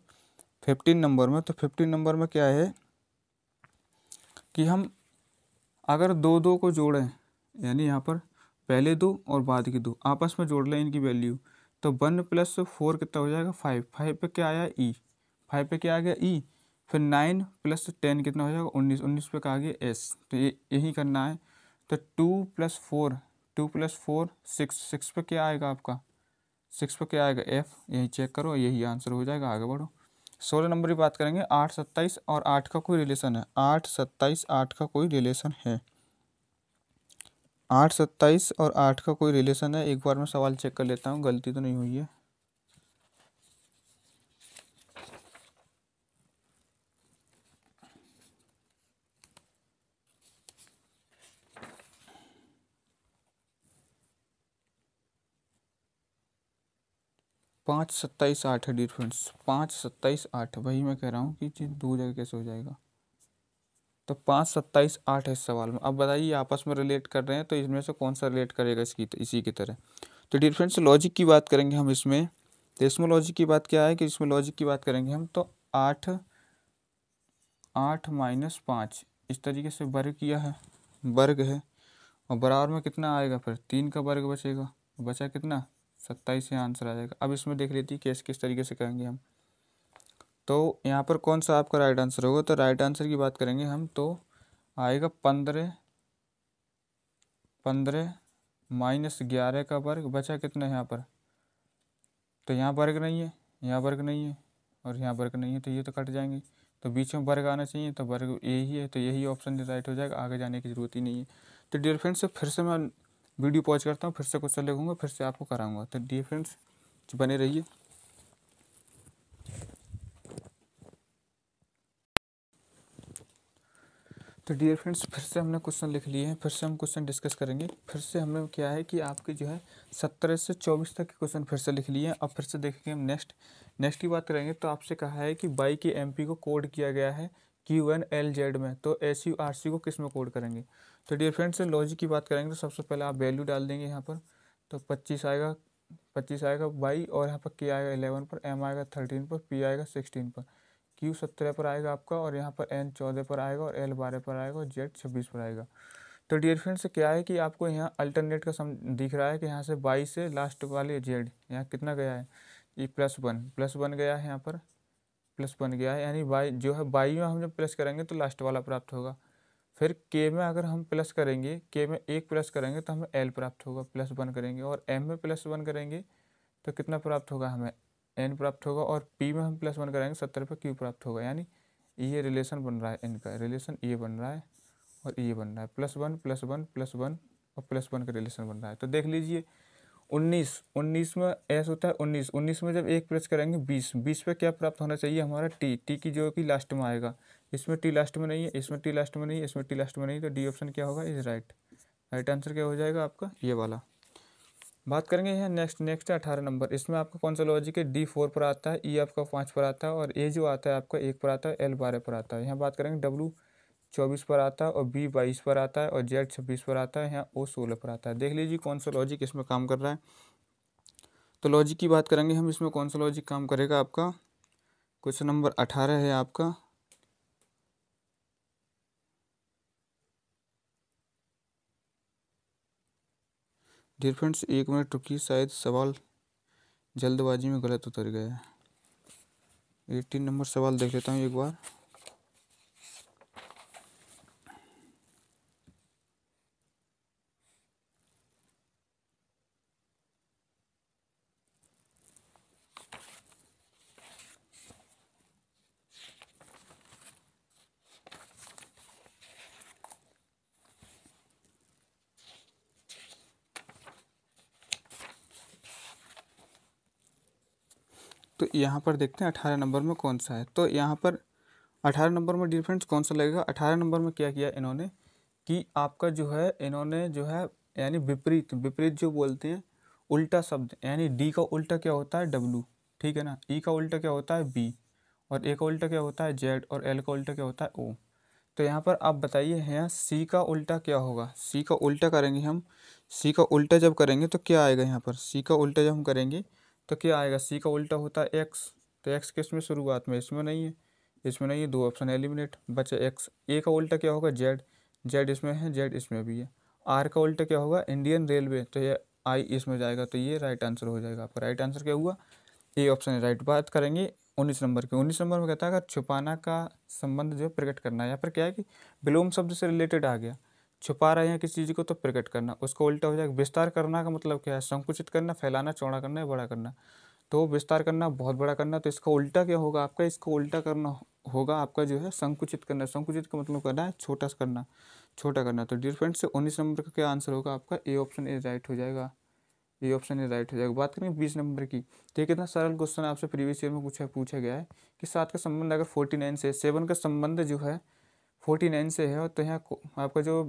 15 नंबर में। तो 15 नंबर में क्या है कि हम अगर दो दो को जोड़ें, यानी यहाँ पर पहले दो और बाद के दो आपस में जोड़ लें इनकी वैल्यू, तो 1 + 4 कितना हो जाएगा 5। 5 पे क्या आया E, 5 पे क्या आ गया E, फिर 9 + 10 कितना हो जाएगा 19, 19 पे क्या आ गया S। तो यही करना है। तो 2 + 4, 2 + 4 6, 6 पे क्या आएगा आपका, 6 पे क्या आएगा F। यही चेक करो, यही आंसर हो जाएगा, आगे बढ़ो। 16 नंबर की बात करेंगे। 8, 27 और 8 का कोई रिलेशन है। 8, 27, 8 का कोई रिलेशन है। 8, 27 और 8 का कोई रिलेशन है। एक बार मैं सवाल चेक कर लेता हूँ, गलती तो नहीं हुई है। पाँच 27, 8 है डियर फ्रेंड्स। 5, 27, 8 वही मैं कह रहा हूँ कि चीज़ दो जगह कैसे हो जाएगा। तो 5, 27, 8 है इस सवाल में। अब बताइए आपस में रिलेट कर रहे हैं तो इसमें से कौन सा रिलेट करेगा इसकी इसी की तरह। तो डियर फ्रेंड्स लॉजिक की बात करेंगे हम इसमें। तो इसमें लॉजिक की बात क्या है कि इसमें लॉजिक की बात करेंगे हम तो 8, 8 - 5 इस तरीके से वर्ग किया है, वर्ग है, और बराबर में कितना आएगा, फिर 3 का वर्ग बचेगा, बचा कितना 27 से आंसर आ जाएगा। अब इसमें देख लेती है किस तरीके से करेंगे हम। तो यहाँ पर कौन सा आपका राइट आंसर होगा। तो राइट आंसर की बात करेंगे हम तो आएगा 15 - 11 का वर्ग, बचा कितना है यहाँ पर। तो यहाँ वर्ग नहीं है, यहाँ वर्ग नहीं है और यहाँ वर्ग नहीं है, तो ये तो कट जाएंगे। तो बीच में वर्ग आना चाहिए, तो वर्ग यही है, तो यही ऑप्शन राइट हो जाएगा, आगे जाने की ज़रूरत ही नहीं है। तो डियर फ्रेंड्स फिर से मैं वीडियो पॉज करता हूँ, फिर से क्वेश्चन लिखूँगा, फिर से आपको कराऊंगा। तो डियर फ्रेंड्स बने रहिए। तो डियर फ्रेंड्स फिर से हमने क्वेश्चन लिख लिए हैं, फिर से हम क्वेश्चन डिस्कस करेंगे। फिर से हमें क्या है कि आपके जो है 17 से 24 तक के क्वेश्चन फिर से लिख लिए हैं। अब फिर से देखेंगे हम नेक्स्ट की बात करेंगे। तो आपसे कहा है कि बाई के MP को कोड किया गया है QNLZ में, तो SURC को किस में कोड करेंगे। तो डियर फ्रेंड्स लॉजिक की बात करेंगे तो सबसे पहले आप वैल्यू डाल देंगे यहाँ पर। तो 25 आएगा बाई, और यहाँ पर K आएगा 11 पर, M आएगा 13 पर, P आएगा 16 पर, Q 17 पर आएगा आपका, और यहाँ पर N 14 पर आएगा, और L 12 पर आएगा, और Z 26 पर आएगा। तो डियर फ्रेंड्स क्या है कि आपको यहाँ अल्टरनेट का दिख रहा है कि यहाँ से 22 से लास्ट वाले Z यहाँ कितना गया है, ये +1 गया है, यहाँ पर +1 गया है, यानी बाई जो है बाई में हम जब प्लस करेंगे तो लास्ट वाला प्राप्त होगा। फिर K में अगर हम प्लस करेंगे, K में 1 प्लस करेंगे तो हमें L प्राप्त होगा, +1 करेंगे, और M में +1 करेंगे तो कितना प्राप्त होगा, हमें N प्राप्त होगा, और P में हम +1 करेंगे 70 पर Q प्राप्त होगा। यानी ये रिलेशन बन रहा है, इनका रिलेशन ये बन रहा है और ये बन रहा है, +1 +1 +1 और +1 का रिलेशन बन रहा है। तो देख लीजिए 19 में S होता है 19 में जब 1 प्लस करेंगे 20 पे क्या प्राप्त होना चाहिए हमारा T की जो कि लास्ट में आएगा। इसमें T लास्ट में नहीं है, इसमें T लास्ट में नहीं है, इसमें T लास्ट में नहीं है, तो डी ऑप्शन क्या होगा, इज राइट आंसर क्या हो जाएगा आपका, ये वाला। बात करेंगे यहाँ नेक्स्ट है 18 नंबर। इसमें आपका कौन सा लॉजिक है, D 4 पर आता है, E आपका 5 पर आता है, और A जो आता है आपका 1 पर आता है, L 12 पर आता है। यहाँ बात करेंगे W 24 पर आता है, और B 22 पर आता है, और Z 26 पर आता है, यहाँ O 16 पर आता है। देख लीजिए कौन सा लॉजिक इसमें काम कर रहा है। तो लॉजिक की बात करेंगे हम, इसमें कौन सा लॉजिक काम करेगा आपका। क्वेश्चन नंबर 18 है आपका। डियर फ्रेंड्स 1 मिनट रुकिए, शायद सवाल जल्दबाजी में गलत उतर गया है। 18 नंबर सवाल देख लेता हूँ एक बार। तो यहाँ पर देखते हैं 18 नंबर में कौन सा है। तो यहाँ पर 18 नंबर में डियर फ्रेंड्स कौन सा लगेगा। 18 नंबर में क्या किया इन्होंने कि आपका जो है इन्होंने जो है यानी विपरीत, विपरीत जो बोलते हैं उल्टा शब्द, यानी डी का उल्टा क्या होता है डब्लू, ठीक है ना, ई का उल्टा क्या होता है बी, और ए का उल्टा क्या होता है जेड, और एल का उल्टा क्या होता है ओ। तो यहाँ पर आप बताइए यहाँ सी का उल्टा क्या होगा। सी का उल्टा करेंगे हम, सी का उल्टा जब करेंगे तो क्या आएगा यहाँ पर, सी का उल्टा जब हम करेंगे तो क्या आएगा, सी का उल्टा होता है एक्स। तो एक्स किस में शुरुआत में, इसमें नहीं है, इसमें नहीं है, दो ऑप्शन एलिमिनेट बचे एक्स। ए का उल्टा क्या होगा जेड, जेड इसमें है, जेड इसमें भी है। आर का उल्टा क्या होगा इंडियन रेलवे, तो ये आई इसमें जाएगा, तो ये राइट आंसर हो जाएगा आपका। राइट आंसर क्या हुआ, ए ऑप्शन है राइट। बात करेंगे 19 नंबर की। 19 नंबर में कहता है अगर छुपाना का संबंध जो प्रकट करना है, यहाँ पर क्या है कि विलोम शब्द से रिलेटेड आ गया, छुपा रहे हैं किसी चीज़ को तो प्रकट करना, उसको उल्टा हो जाएगा। विस्तार करना का मतलब क्या है, संकुचित करना, फैलाना, चौड़ा करना या बड़ा करना। तो विस्तार करना बहुत बड़ा करना, तो इसका उल्टा क्या होगा आपका, इसको उल्टा करना होगा आपका जो है संकुचित करना। संकुचित का मतलब करना है छोटा करना, छोटा करना। तो डियर फ्रेंड्स 19 नंबर का क्या आंसर होगा आपका, ए ऑप्शन ए राइट हो जाएगा, ये ऑप्शन ए राइट हो जाएगा। बात करें 20 नंबर की, तो ये कितना सरल क्वेश्चन आपसे प्रीवियस ईयर में पूछा गया है कि 7 का संबंध अगर 49 से, 7 का संबंध जो है 49 से है, तो यहाँ आपका जो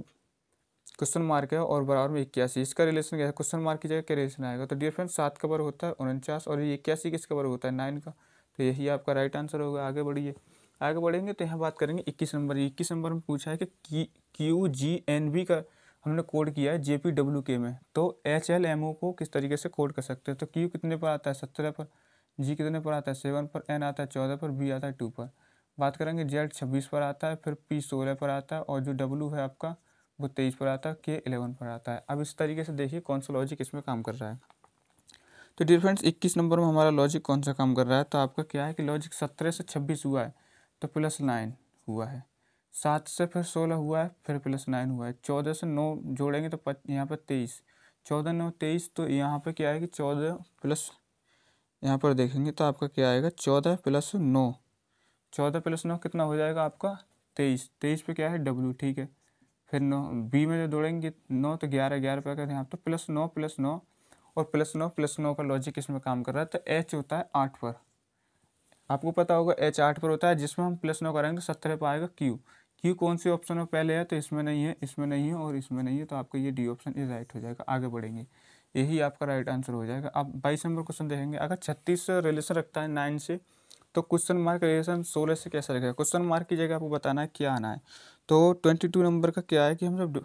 क्वेश्चन मार्क है और बराबर में 81, इसका रिलेशन क्या है, क्वेश्चन मार्क की जगह क्या रिलेशन आएगा। तो डियर फ्रेंड्स 7 का वर्ग होता है 49 और ये 81 किसका वर्ग होता है 9 का, तो यही आपका राइट आंसर होगा। आगे बढ़िए, आगे बढ़ेंगे तो यहाँ बात करेंगे 21 नंबर। 21 नंबर में पूछा है कि QGNB का हमने कोड किया है JPWK में, तो HLMO को किस तरीके से कोड कर सकते हैं। तो Q कितने पर आता है 17 पर, G कितने पर आता है 7 पर, N आता है 14 पर, B आता है 2 पर। बात करेंगे Z 26 पर आता है, फिर P 16 पर आता है, और जो W है आपका वो 23 पर आता है, K 11 पर आता है। अब इस तरीके से देखिए कौन सा लॉजिक इसमें काम कर रहा है। तो डियर फ्रेंड्स 21 नंबर में हमारा लॉजिक कौन सा काम कर रहा है, तो आपका क्या है कि लॉजिक 17 से 26 हुआ है तो +9 हुआ है, 7 से फिर 16 हुआ है, फिर +9 हुआ है, 14 से 9 जोड़ेंगे तो यहाँ पर 23, 14 9 23, तो यहाँ पे क्या है कि 14 प्लस, यहाँ पर देखेंगे तो आपका क्या आएगा 14 + 9, 14 + 9 कितना हो जाएगा आपका 23, 23 पे क्या है W, ठीक है। फिर 9 बी में जो जोड़ेंगे 9 तो 11, 11 पे आकर यहाँ तो +9 + 9 और +9 + 9 का लॉजिक इसमें काम कर रहा है। तो H होता है 8 पर, आपको पता होगा H 8 पर होता है, जिसमें हम +9 करेंगे तो 17 पर आएगा Q। Q कौन सी ऑप्शन में पहले है, तो इसमें नहीं है, इसमें नहीं है और इसमें नहीं है, तो आपका ये डी ऑप्शन इज राइट हो जाएगा। आगे बढ़ेंगे, यही आपका राइट आंसर हो जाएगा। अब 22 नंबर क्वेश्चन देखेंगे, अगर 36 से रिलेशन रखता है 9 से, तो क्वेश्चन मार्क रिलेशन 16 से कैसा रखेगा। क्वेश्चन मार्क की जगह आपको बताना है क्या आना है। तो 22 नंबर का क्या है कि हम जब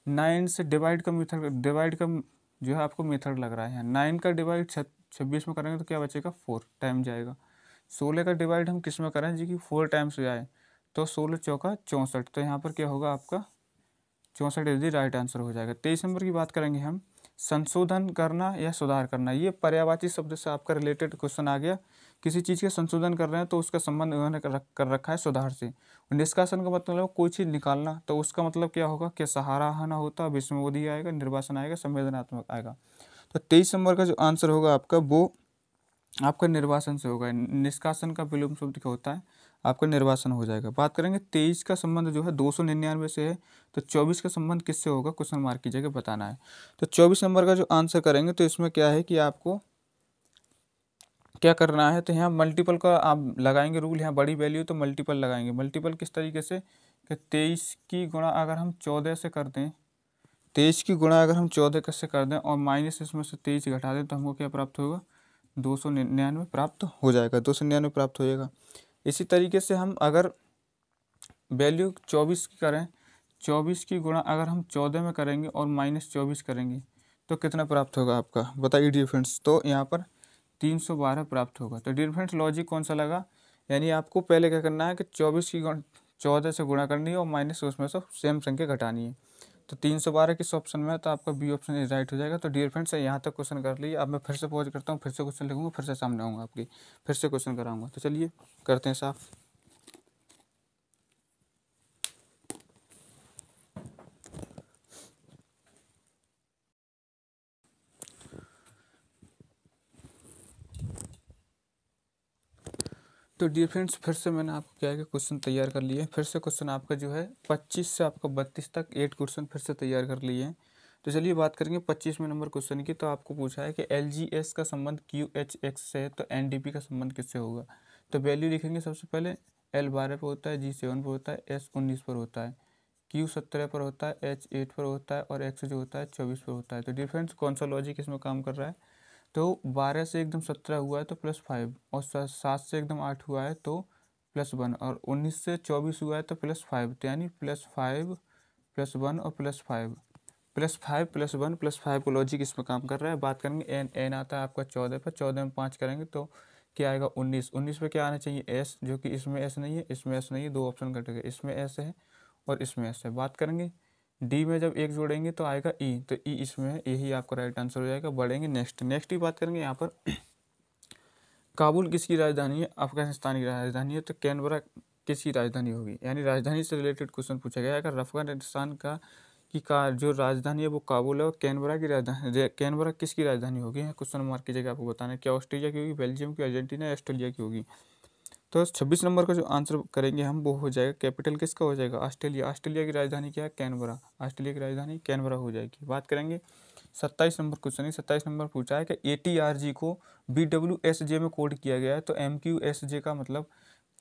9 से डिवाइड का मेथड, डिवाइड का जो है आपको मेथड लग रहा है, 9 का डिवाइड 26 में करेंगे तो क्या बचेगा 4 टाइम जाएगा। 16 का डिवाइड हम किस में करें जी कि 4 टाइम्स हो जाए, तो 16 चौका 64, तो यहाँ पर क्या होगा आपका 64 यदि राइट आंसर हो जाएगा। 23 नंबर की बात करेंगे हम, संशोधन करना या सुधार करना, ये पर्यायवाची शब्द से आपका रिलेटेड क्वेश्चन आ गया। किसी चीज़ के संशोधन कर रहे हैं तो उसका संबंध उन्होंने कर रखा है सुधार से। निष्कासन का मतलब कोई चीज़ निकालना, तो उसका मतलब क्या होगा कि सराहना होता, विस्मयोदि आएगा, निर्वासन आएगा, संवेदनात्मक आएगा। तो 23 नंबर का जो आंसर होगा आपका वो आपका निर्वासन से होगा। निष्कासन का विलोम शब्द क्या होता है आपका निर्वासन हो जाएगा। बात करेंगे 23 का संबंध जो है 299 से है, तो 24 का संबंध किससे होगा, क्वेश्चन मार्क की जगह बताना है। तो 24 नंबर का जो आंसर करेंगे तो इसमें क्या है कि आपको क्या करना है, तो यहाँ मल्टीपल का आप लगाएंगे रूल, यहाँ बड़ी वैल्यू तो मल्टीपल लगाएंगे। मल्टीपल किस तरीके से कि 23 की गुणा अगर हम 14 से कर दें, 23 की गुणा अगर हम 14 से कर दें और माइनस इसमें से 23 घटा दें, तो हमको क्या प्राप्त होगा 299 प्राप्त हो जाएगा, 299 प्राप्त हो जाएगा। इसी तरीके से हम अगर वैल्यू 24 की करें, 24 की गुणा अगर हम 14 में करेंगे और -24 करेंगे तो कितना प्राप्त होगा आपका बताइए डियर फ्रेंड्स। तो यहाँ पर 312 प्राप्त होगा। तो डियर फ्रेंड्स लॉजिक कौन सा लगा, यानी आपको पहले क्या करना है कि 24 की 14 से गुणा करनी है और माइनस उसमें से सेम संख्या घटानी है। तो 312 किस ऑप्शन में है, तो आपका बी ऑप्शन राइट हो जाएगा। तो डियर फ्रेंड्स यहाँ तक क्वेश्चन कर लिए। अब मैं फिर से पॉज करता हूँ, फिर से क्वेश्चन लिखूँगा, फिर से सामने आऊँगा आपकी, फिर से क्वेश्चन कराऊँगा। तो चलिए करते हैं साफ। तो डियर फ्रेंड्स फिर से मैंने आपको क्या है कि क्वेश्चन तैयार कर लिए। फिर से क्वेश्चन आपका जो है 25 से आपका 32 तक 8 क्वेश्चन फिर से तैयार कर लिए हैं। तो चलिए बात करेंगे 25वें नंबर क्वेश्चन की। तो आपको पूछा है कि LGS का संबंध QHX से है तो NDP का संबंध किससे होगा। तो वैल्यू लिखेंगे सबसे पहले, L 12 पर होता है, G 7 पर होता है, S 19 पर होता है, Q 17 पर होता है, H 8 पर होता है और X जो होता है 24 पर होता है। तो डिफरेंस कौन सा लॉजिक इसमें काम कर रहा है। तो 12 से एकदम 17 हुआ है तो +5, और 7 से एकदम 8 हुआ है तो +1, और 19 से 24 हुआ है तो +5, तो यानी +5 +1 और +5, +5 +1 +5 को लॉजिक इसमें काम कर रहा है। बात करेंगे एन आता है आपका 14 पर, 14 में 5 करेंगे तो क्या आएगा 19, 19 पे क्या आना चाहिए एस, जो कि इसमें एस नहीं है, इसमें एस नहीं है, 2 ऑप्शन कटेगा, इसमें एस है और इसमें एस है। बात करेंगे डी में जब 1 जोड़ेंगे तो आएगा ई, तो ई इसमें है, यही आपका राइट आंसर हो जाएगा। बढ़ेंगे नेक्स्ट की बात करेंगे यहाँ पर काबुल किसकी राजधानी है, अफगानिस्तान की राजधानी है, तो कैनबरा किसकी राजधानी होगी, यानी राजधानी से रिलेटेड क्वेश्चन पूछा गया है। अगर अफगानिस्तान का जो राजधानी है वो काबुल है, और कैनबरा की राजधानी, कैनबरा किसकी राजधानी होगी, क्वेश्चन मार्क की जगह आपको बताना है। क्या ऑस्ट्रेलिया की होगी, बेल्जियम की, अर्जेंटीना या ऑस्ट्रेलिया की होगी। तो 26 नंबर का जो आंसर करेंगे हम वो हो जाएगा, कैपिटल किसका हो जाएगा, ऑस्ट्रेलिया। ऑस्ट्रेलिया की राजधानी क्या है, कैनबरा, ऑस्ट्रेलिया की राजधानी कैनबरा हो जाएगी। बात करेंगे 27 नंबर क्वेश्चन है। 27 नंबर पूछा है कि ATRG को BWSJ में कोड किया गया है, तो MQSJ का मतलब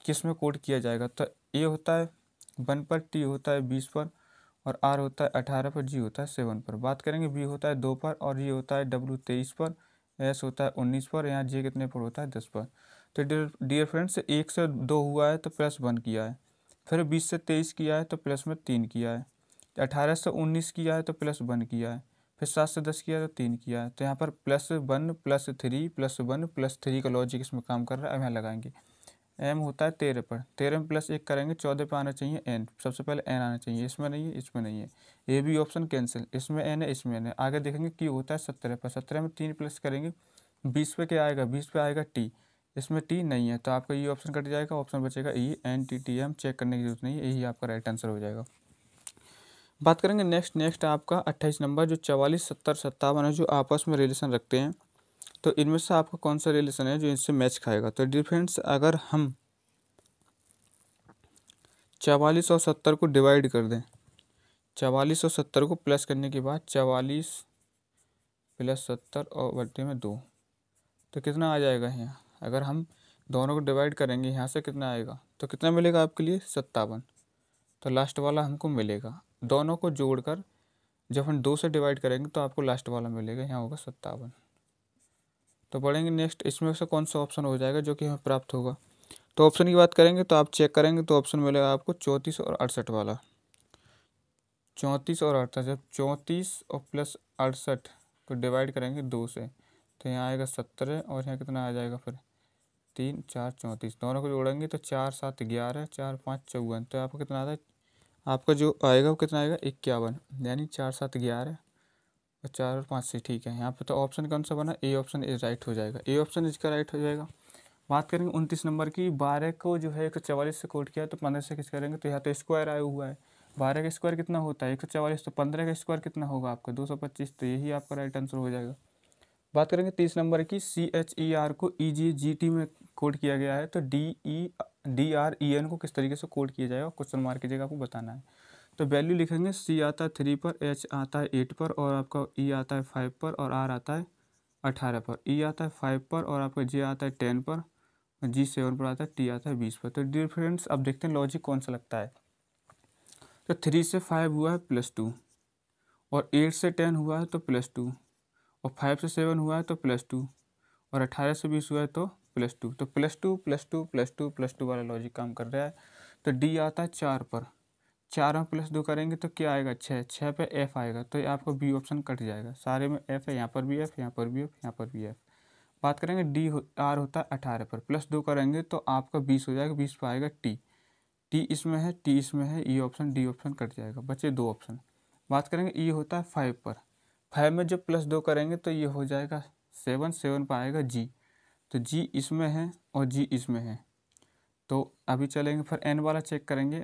किस में कोड किया जाएगा। तो ए होता है 1 पर, T होता है 20 पर, और R होता है 18 पर, G होता है 7 पर। बात करेंगे B होता है 2 पर, और ये होता है W 23 पर, S होता है 19 पर, यहाँ J कितने पर होता है 10 पर। तो डियर फ्रेंड्स 1 से 2 हुआ है तो +1 किया है, फिर 20 से 23 किया है तो प्लस में 3 किया है, 18 से 19 किया है तो +1 किया है, फिर 7 से 10 किया है तो 3 किया है। तो यहाँ पर +1 +3 +1 +3 का लॉजिक इसमें काम कर रहा है। अब यहाँ लगाएंगे, M होता है 13 पर, 13 में +1 करेंगे 14 पे आना चाहिए N, सबसे पहले N आना चाहिए, इसमें नहीं है, इसमें नहीं है, A B ऑप्शन कैंसिल, इसमें N है, इसमें N है। आगे देखेंगे Q होता है 17 पर, 17 में 3 प्लस करेंगे 20 पे क्या आएगा, 20 पे आएगा T, इसमें T नहीं है तो आपका ये ऑप्शन कट जाएगा, ऑप्शन बचेगा ENTTM, चेक करने की जरूरत नहीं है, यही आपका राइट आंसर हो जाएगा। बात करेंगे नेक्स्ट आपका 28 नंबर, जो 44 70 57 है, जो आपस में रिलेशन रखते हैं, तो इनमें से आपका कौन सा रिलेशन है जो इनसे मैच खाएगा। तो डिफरेंस अगर हम 44 और 70 को डिवाइड कर दें, 44 और 70 को प्लस करने के बाद 44 + 70 और बट्टे में 2, तो कितना आ जाएगा यहाँ। अगर हम दोनों को डिवाइड करेंगे यहाँ से कितना आएगा, तो कितना मिलेगा आपके लिए 57, तो लास्ट वाला हमको मिलेगा। दोनों को जोड़कर जब हम 2 से डिवाइड करेंगे तो आपको लास्ट वाला मिलेगा, यहाँ होगा 57। तो बढ़ेंगे नेक्स्ट, इसमें से कौन सा ऑप्शन हो जाएगा जो कि हमें प्राप्त होगा। तो ऑप्शन की बात करेंगे तो आप चेक करेंगे तो ऑप्शन मिलेगा आपको 34 और 68 वाला, 34 और 68। जब 34 और +68 को डिवाइड करेंगे 2 से तो यहाँ आएगा 17, और यहाँ कितना आ जाएगा फिर 3 4 34, दोनों को जोड़ेंगे तो 4 7 11, 4 5 54, तो आपको कितना आता है, आपका जो आएगा वो कितना आएगा 51, यानी 4 7 11 और 4 और 5 से, ठीक है। यहाँ पे तो ऑप्शन कौन सा बना, ए ऑप्शन इज राइट हो जाएगा, ए ऑप्शन इसका राइट हो जाएगा। बात करेंगे 29 नंबर की, 12 को जो है 144 से कोट किया तो 15 से किस करेंगे, तो यहाँ तो स्क्वायर आया हुआ है, 12 का स्क्वायर कितना होता है 144, तो 15 का स्क्वायर कितना होगा आपका 225, तो यही आपका राइट आंसर हो जाएगा। बात करेंगे 30 नंबर की, CHER को EGGT में कोड किया गया है, तो DREN को किस तरीके से कोड किया जाएगा, क्वेश्चन मार्क की जगह आपको बताना है। तो वैल्यू लिखेंगे, C आता है 3 पर, H आता है 8 पर, और आपका E आता है 5 पर, और R आता है 18 पर, E आता है 5 पर, और आपका J आता है 10 पर, G 7 पर आता है, T आता है 20 पर। तो डियर फ्रेंड्स अब देखते हैं लॉजिक कौन सा लगता है। तो 3 से 5 हुआ है +2, और 8 से 10 हुआ है तो +2, और 5 से 7 हुआ है तो +2, और 18 से 20 हुआ है तो +2, तो +2 +2 +2 +2 वाला लॉजिक काम कर रहा है। तो D आता है 4 पर, 4 में +2 करेंगे तो क्या आएगा 6, 6 पे F आएगा, तो आपका B ऑप्शन कट जाएगा, सारे में F है, यहाँ पर भी F, यहाँ पर भी F, यहाँ पर भी F। बात करेंगे R होता है 18 पर, +2 करेंगे तो आपका 20 हो जाएगा, 20 पर आएगा T इसमें है, T इसमें है, E option D option cut जाएगा, बचे 2 ऑप्शन। बात करेंगे E होता है 5 पर, 5 में जब +2 करेंगे तो ये हो जाएगा 7, 7 पर आएगा G, तो G इसमें है और G इसमें है। तो अभी चलेंगे फिर N वाला चेक करेंगे,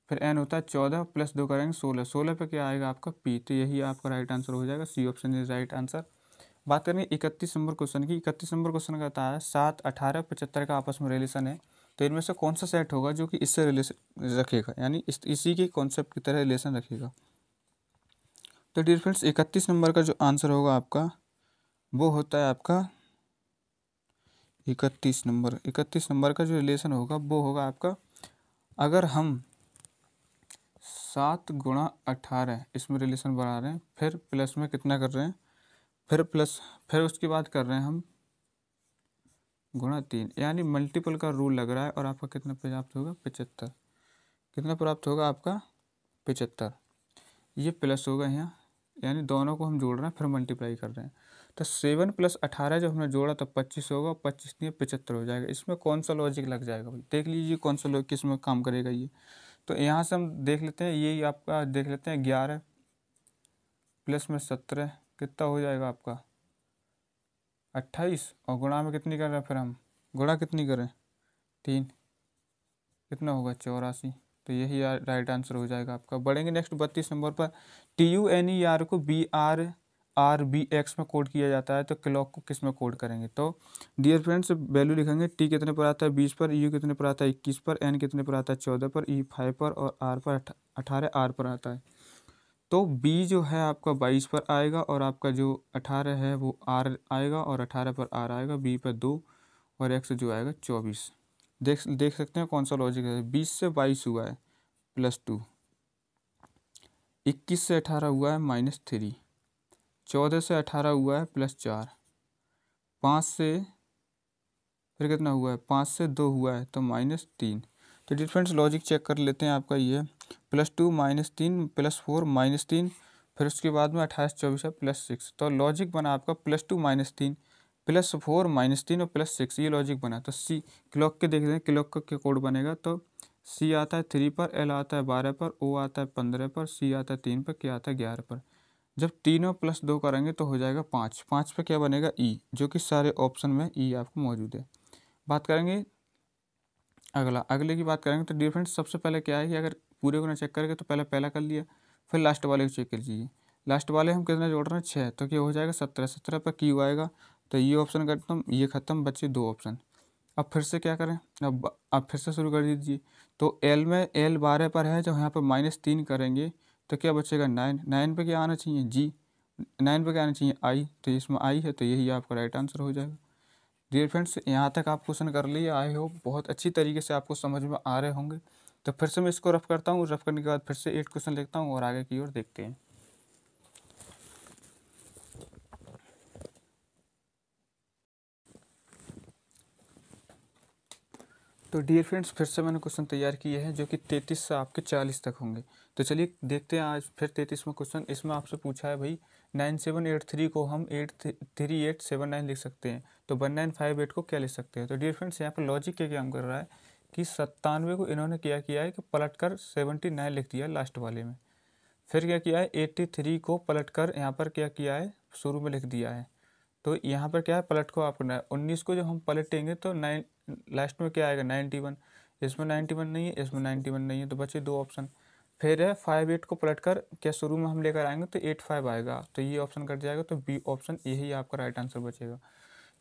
फिर N होता है 14, +2 करेंगे 16, 16 पे क्या आएगा आपका P, तो यही आपका राइट आंसर हो जाएगा, C option is right answer. बात करेंगे 31 नंबर क्वेश्चन की। 31 नंबर क्वेश्चन कहता है 7 18 75 का आपस में रिलेशन है, तो इनमें से कौन सा सेट होगा जो कि इससे रिलेशन रखेगा, यानी इसी के कॉन्सेप्ट की तरह रिलेशन रखेगा। तो डियर फ्रेंड्स 31 नंबर का जो आंसर होगा आपका वो होता है आपका 31 नंबर का जो रिलेशन होगा वो होगा आपका, अगर हम 7 गुणा 18 इसमें रिलेशन बढ़ा रहे हैं, फिर प्लस में कितना कर रहे हैं, फिर उसके बाद कर रहे हैं हम गुणा 3, यानी मल्टीपल का रूल लग रहा है। और आपका कितना प्राप्त होगा 75, कितना प्राप्त होगा आपका 75। ये प्लस होगा यहाँ, यानी दोनों को हम जोड़ रहे हैं फिर मल्टीप्लाई कर रहे हैं। तो 7 + 18 जब हमने जोड़ा तो 25 होगा, 25 नहीं 75 हो जाएगा। इसमें कौन सा लॉजिक लग जाएगा भाई, देख लीजिए कौन सा लॉजिक किस में काम करेगा ये। तो यहाँ से हम देख लेते हैं, यही आपका देख लेते हैं 11 प्लस में 17 कितना हो जाएगा आपका 28, और गुणा में कितनी कर रहे हैं, फिर हम गुणा कितनी करें 3, कितना होगा 84। तो यही राइट आंसर हो जाएगा आपका। बढ़ेंगे नेक्स्ट 32 नंबर पर। TUNER को BRRBX में कोड किया जाता है, तो क्लॉक को किस में कोड करेंगे। तो डियर फ्रेंड्स वैल्यू लिखेंगे, T कितने पर आता है 20 पर, U कितने पर आता है 21 पर, N कितने पर आता है 14 पर, E 5 पर, और R पर 18 R पर आता है। तो B जो है आपका 22 पर आएगा, और आपका जो 18 है वो R आएगा, और 18 पर R आएगा, B पर 2 और X जो आएगा 24। देख सकते हैं कौन सा लॉजिक है। 20 से 22 हुआ है +2, 21 से 18 हुआ है -3, 14 से 18 हुआ है +4, 5 से फिर कितना हुआ है 5 से 2 हुआ है तो -3। तो डिफरेंस लॉजिक चेक कर लेते हैं आपका ये +2 -3 +4 -3, फिर उसके बाद में 28 24 है +6। तो लॉजिक बना आपका +2 -3 +4 -3 और +6, ये लॉजिक बना। तो सी क्लॉक के देखते हैं क्लॉक का क्या कोड बनेगा। तो C आता है 3 पर, L आता है 12 पर, O आता है 15 पर, C आता है 3 पर, K आता है 11 पर। जब तीनों +2 करेंगे तो हो जाएगा 5, 5 पे क्या बनेगा E, जो कि सारे ऑप्शन में E आपको मौजूद है। बात करेंगे अगले की बात करेंगे। तो डियर फ्रेंड्स सबसे पहले क्या है कि अगर पूरे को ना चेक करेंगे तो पहला कर लिया, फिर लास्ट वाले को चेक कर लीजिए। लास्ट वाले हम कितना जोड़ रहे हैं 6, तो क्या हो जाएगा 17, 17 पर Q आएगा। तो ये ऑप्शन खत्म, ये खत्म, बचे 2 ऑप्शन। अब फिर से क्या करें, अब फिर से शुरू कर दीजिए। तो L में L 12 पर है, जब यहाँ पर -3 करेंगे तो क्या बचेगा 9, 9 पे क्या आना चाहिए G, 9 पे क्या आना चाहिए I, तो इसमें I है, तो यही आपका राइट आंसर हो जाएगा। डियर फ्रेंड्स यहाँ तक आप क्वेश्चन कर लिए, आई होप बहुत अच्छी तरीके से आपको समझ में आ रहे होंगे। तो फिर से मैं इसको रफ करता हूँ, रफ करने के बाद फिर से 8 क्वेश्चन लिखता हूँ और आगे की ओर देखते हैं। तो डियर फ्रेंड्स फिर से मैंने क्वेश्चन तैयार किए हैं जो कि 33 से आपके 40 तक होंगे। तो चलिए देखते हैं आज फिर 33वां क्वेश्चन। इसमें आपसे पूछा है भाई 9783 को हम 83879 लिख सकते हैं, तो 1958 को क्या लिख सकते हैं। तो डियर फ्रेंड्स यहाँ पर लॉजिक क्या काम कर रहा है कि 97 को इन्होंने क्या किया है कि पलट कर 79 लिख दिया है लास्ट वाले में। फिर क्या किया है 83 को पलट कर यहाँ पर क्या किया है शुरू में लिख दिया है। तो यहाँ पर क्या है पलट को आप करना है। 19 को जब हम पलटेंगे तो 9 लास्ट में क्या आएगा 91, इसमें 91 नहीं है, इसमें 91 नहीं है, तो बचे 2 ऑप्शन। फिर है 58 को पलट कर क्या शुरू में हम लेकर आएंगे तो 85 आएगा, तो ये ऑप्शन कट जाएगा, तो बी ऑप्शन यही आपका राइट आंसर बचेगा।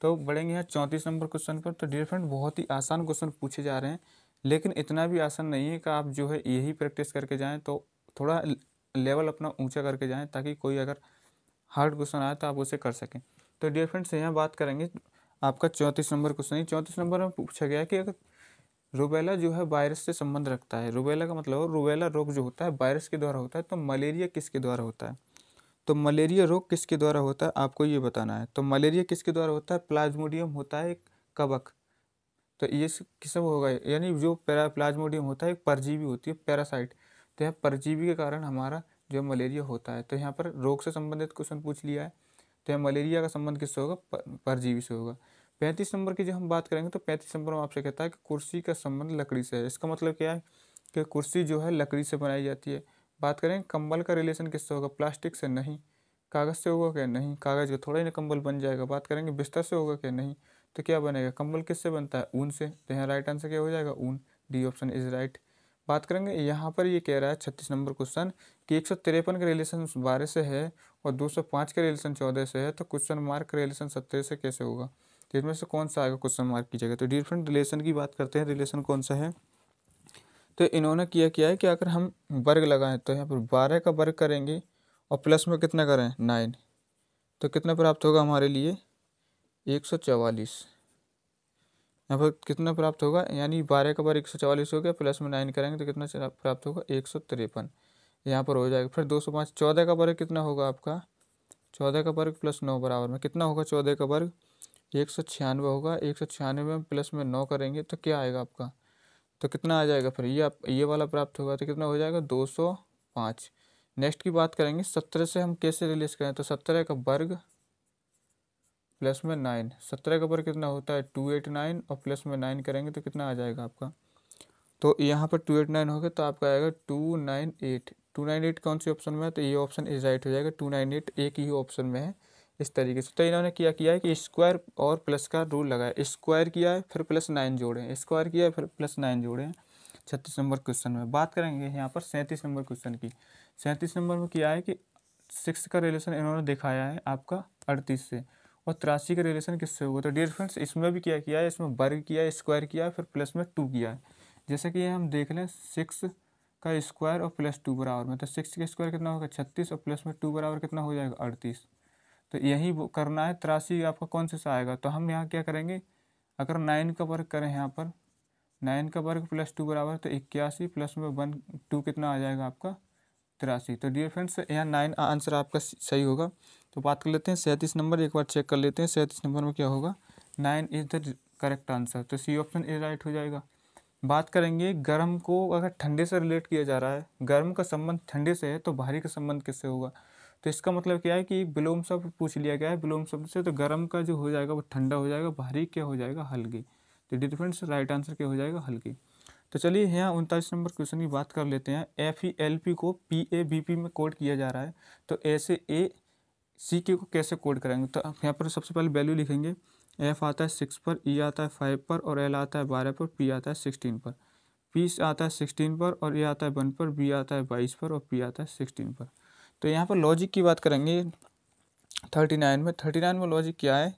तो बढ़ेंगे यहाँ 34 नंबर क्वेश्चन पर। तो डियर फ्रेंड बहुत ही आसान क्वेश्चन पूछे जा रहे हैं, लेकिन इतना भी आसान नहीं है कि आप जो है यही प्रैक्टिस करके जाएँ, तो थोड़ा लेवल अपना ऊँचा करके जाएँ ताकि कोई अगर हार्ड क्वेश्चन आए तो आप उसे कर सकें। तो डियर फ्रेंड्स यहाँ बात करेंगे आपका 34 नंबर क्वेश्चन ही। 34 नंबर में पूछा गया है कि अगर रूबेला जो है वायरस से संबंध रखता है, रूबेला का मतलब रूबेला रोग जो होता है वायरस के द्वारा होता है, तो मलेरिया किसके द्वारा होता है। तो मलेरिया रोग किसके द्वारा होता है आपको ये बताना है। तो मलेरिया किसके द्वारा होता है, प्लाज्मोडियम होता है एक कवक। तो ये किससे होगा, यानी जो प्लाज्मोडियम होता है एक परजीवी होती है पैरासाइट, तो यह परजीवी के कारण हमारा जो मलेरिया होता है। तो यहाँ पर रोग से संबंधित क्वेश्चन पूछ लिया है, तो यहाँ मलेरिया का संबंध किससे होगा, परजीवी से होगा। 35 नंबर की जब हम बात करेंगे तो 35 नंबर में आपसे कहता है कि कुर्सी का संबंध लकड़ी से है। इसका मतलब क्या है कि कुर्सी जो है लकड़ी से बनाई जाती है। बात करें कंबल का रिलेशन किससे होगा, प्लास्टिक से नहीं। कागज़ से होगा क्या, नहीं, कागज़ का थोड़ा ही ना कंबल बन जाएगा। बात करेंगे बिस्तर से होगा क्या, नहीं, तो क्या बनेगा, कंबल किससे बनता है, ऊन से। तो यहाँ राइट आंसर क्या हो जाएगा, ऊन, डी ऑप्शन इज राइट। बात करेंगे यहाँ पर ये कह रहा है 36 नंबर क्वेश्चन कि 153 का रिलेशन 12 से है और 205 का रिलेशन 14 से है, तो क्वेश्चन मार्क रिलेशन 17 से कैसे होगा। तो इसमें से कौन सा आएगा क्वेश्चन मार्क की जगह। तो डिफरेंट रिलेशन की बात करते हैं, रिलेशन कौन सा है। तो इन्होंने किया है कि अगर हम वर्ग लगाएं तो यहाँ पर 12 का वर्ग करेंगे और प्लस में कितना करें 9, तो कितना प्राप्त होगा हमारे लिए 144। यहाँ पर कितना प्राप्त होगा, यानी 12 का वर्ग 144 हो गया, प्लस में 9 करेंगे तो कितना प्राप्त होगा 153। यहाँ पर हो जाएगा। फिर 205, 14 का वर्ग कितना होगा आपका, 14 का वर्ग प्लस 9 बराबर में कितना होगा, 14 का वर्ग 196 होगा। 196 में प्लस में 9 करेंगे तो क्या आएगा आपका, तो कितना आ जाएगा, फिर ये वाला प्राप्त होगा तो कितना हो जाएगा 205। नेक्स्ट की बात करेंगे 17 से हम कैसे रिलेट करें, तो 17 का वर्ग प्लस में 9, 17 का वर्ग कितना होता है 289 और प्लस में 9 करेंगे तो कितना आ जाएगा आपका, तो यहाँ पर 289 हो गया तो आपका आएगा 298। 298 कौन सी ऑप्शन में है, तो ये ऑप्शन इज राइट हो जाएगा। 298 एक ही ऑप्शन में है। इस तरीके से तो इन्होंने किया है कि स्क्वायर और प्लस का रूल लगाया, स्क्वायर किया है फिर प्लस 9 जोड़े हैं, स्क्वायर किया है फिर प्लस 9 जोड़े हैं। 36 नंबर क्वेश्चन में बात करेंगे यहाँ पर 37 नंबर क्वेश्चन की। 37 नंबर में किया है कि 6 का रिलेशन इन्होंने दिखाया है आपका 38 से, और 83 का रिलेशन किससे होगा, तो डियर फ्रेंड्स इसमें भी क्या किया है, इसमें वर्ग किया है, स्क्वायर किया है, फिर प्लस में 2 किया है। जैसे कि हम देख लें 6 का स्क्वायर और प्लस 2 बराबर में, तो 6 का स्क्वायर कितना होगा 36 और प्लस में 2 बराबर कितना हो जाएगा 38। तो यही करना है। 83 आपका कौन से आएगा, तो हम यहाँ क्या करेंगे, अगर 9 का वर्ग करें यहाँ पर 9 का वर्ग प्लस 2 बराबर तो 81 प्लस में 1 2 कितना आ जाएगा आपका 83। तो डियर फ्रेंड्स यहाँ 9 आंसर आपका सही होगा। तो बात कर लेते हैं 37 नंबर, एक बार चेक कर लेते हैं 37 नंबर में क्या होगा, 9 इज द करेक्ट आंसर, तो सी ऑप्शन इज राइट हो जाएगा। बात करेंगे गर्म को अगर ठंडे से रिलेट किया जा रहा है, गर्म का संबंध ठंडे से है तो भारी का संबंध किससे होगा, तो इसका मतलब क्या है कि विलोम शब्द पूछ लिया गया है, विलोम शब्द से, तो गर्म का जो हो जाएगा वो ठंडा हो जाएगा, भारी क्या हो जाएगा हल्की। तो डिफरेंस राइट आंसर क्या हो जाएगा हल्की। तो चलिए यहाँ 39 नंबर क्वेश्चन की बात कर लेते हैं। FeLP को PaBP में कोड किया जा रहा है, तो ऐसे ACK को कैसे कोड करेंगे, तो यहाँ पर सबसे पहले वैल्यू लिखेंगे। F आता है 6 पर, E आता है 5 पर, और L आता है 12 पर, P आता है 16 पर। P आता है 16 पर, और A आता है 1 पर, B आता है 22 पर, और P आता है 16 पर। तो यहाँ पर लॉजिक की बात करेंगे 39 में लॉजिक क्या है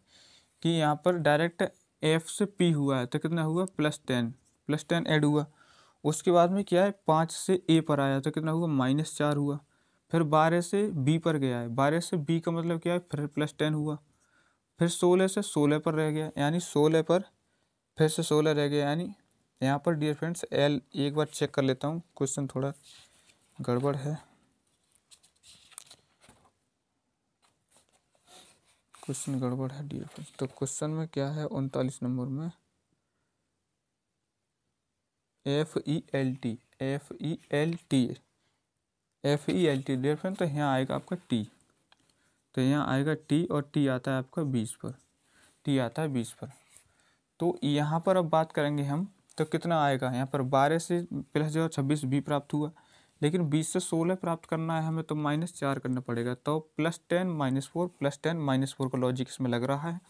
कि यहाँ पर डायरेक्ट F से P हुआ है तो कितना हुआ +10 ऐड हुआ। उसके बाद में क्या है 5 से A पर आया तो कितना हुआ -4 हुआ। फिर 12 से B पर गया है, 12 से B का मतलब क्या है फिर +10 हुआ। फिर 16 से 16 पर रह गया, यानी 16 पर फिर से 16 रह गया, यानी यहाँ पर डियर फ्रेंड्स L एक बार चेक कर लेता हूँ, क्वेश्चन थोड़ा गड़बड़ है। क्वेश्चन गड़बड़ है डियर फ्रेंड्स। तो क्वेश्चन में क्या है 39 नंबर में FeLT डियर फ्रेंड, तो यहाँ आएगा आपका T, तो यहाँ आएगा T और T आता है आपका 20 पर, T आता है 20 पर। तो यहाँ पर अब बात करेंगे हम तो कितना आएगा, यहाँ पर 12 से प्लस जो 26 B प्राप्त हुआ, लेकिन 20 से 16 प्राप्त करना है हमें तो -4 करना पड़ेगा, तो +10 -4 +10 -4 का लॉजिक इसमें लग रहा है।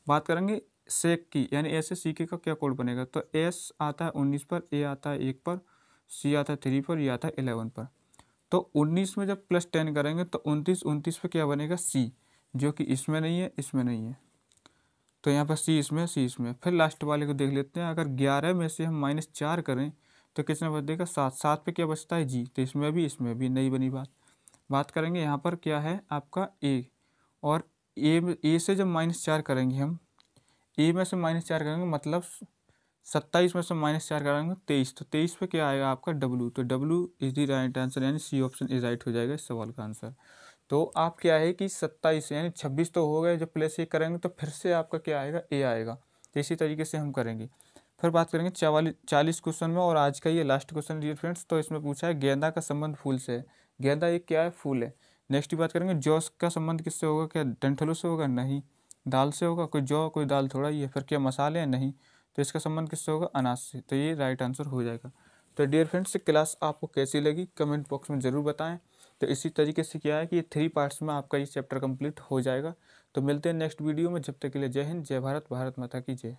बात करेंगे सेक की, यानी ऐसे CK का क्या कोड बनेगा, तो S आता है 19 पर, A आता है 1 पर, C आता है 3 पर, E आता है 11 पर। तो 19 में जब +10 करेंगे तो 29 पे क्या बनेगा C, जो कि इसमें नहीं है इसमें नहीं है, तो यहाँ पर C इसमें। फिर लास्ट वाले को देख लेते हैं। अगर 11 में से हम -4 करें तो किसमें बचेगा 7 पे क्या बचता है G, तो इसमें भी नहीं बनी बात करेंगे यहाँ पर क्या है आपका A, और A से जब -4 करेंगे हम, A में से -4 करेंगे मतलब 27 में से -4 करेंगे 23, तो 23 पे क्या आएगा आपका W, तो W is the right answer, यानी C ऑप्शन इज राइट हो जाएगा इस सवाल का आंसर। तो आप क्या है कि 27 यानी 26 तो हो गए, जब प्लस 1 करेंगे तो फिर से आपका क्या आएगा A आएगा। तो इसी तरीके से हम करेंगे। फिर बात करेंगे 40 क्वेश्चन में, और आज का ये लास्ट क्वेश्चन डियर फ्रेंड्स। तो इसमें पूछा है गेंदा का संबंध फूल से है, गेंदा एक क्या है फूल है। नेक्स्ट की बात करेंगे जौ का संबंध किससे होगा, क्या डंठलों से होगा, नहीं। दाल से होगा, कोई जौ कोई दाल थोड़ा ही है। फिर क्या मसाले हैं, नहीं। तो इसका संबंध किससे होगा, अनाज से, तो ये राइट आंसर हो जाएगा। तो डियर फ्रेंड्स क्लास आपको कैसी लगी कमेंट बॉक्स में ज़रूर बताएं। तो इसी तरीके से क्या है कि 3 पार्ट्स में आपका ये चैप्टर कंप्लीट हो जाएगा। तो मिलते हैं नेक्स्ट वीडियो में, जब तक के लिए जय हिंद, जय भारत, भारत माता की जय।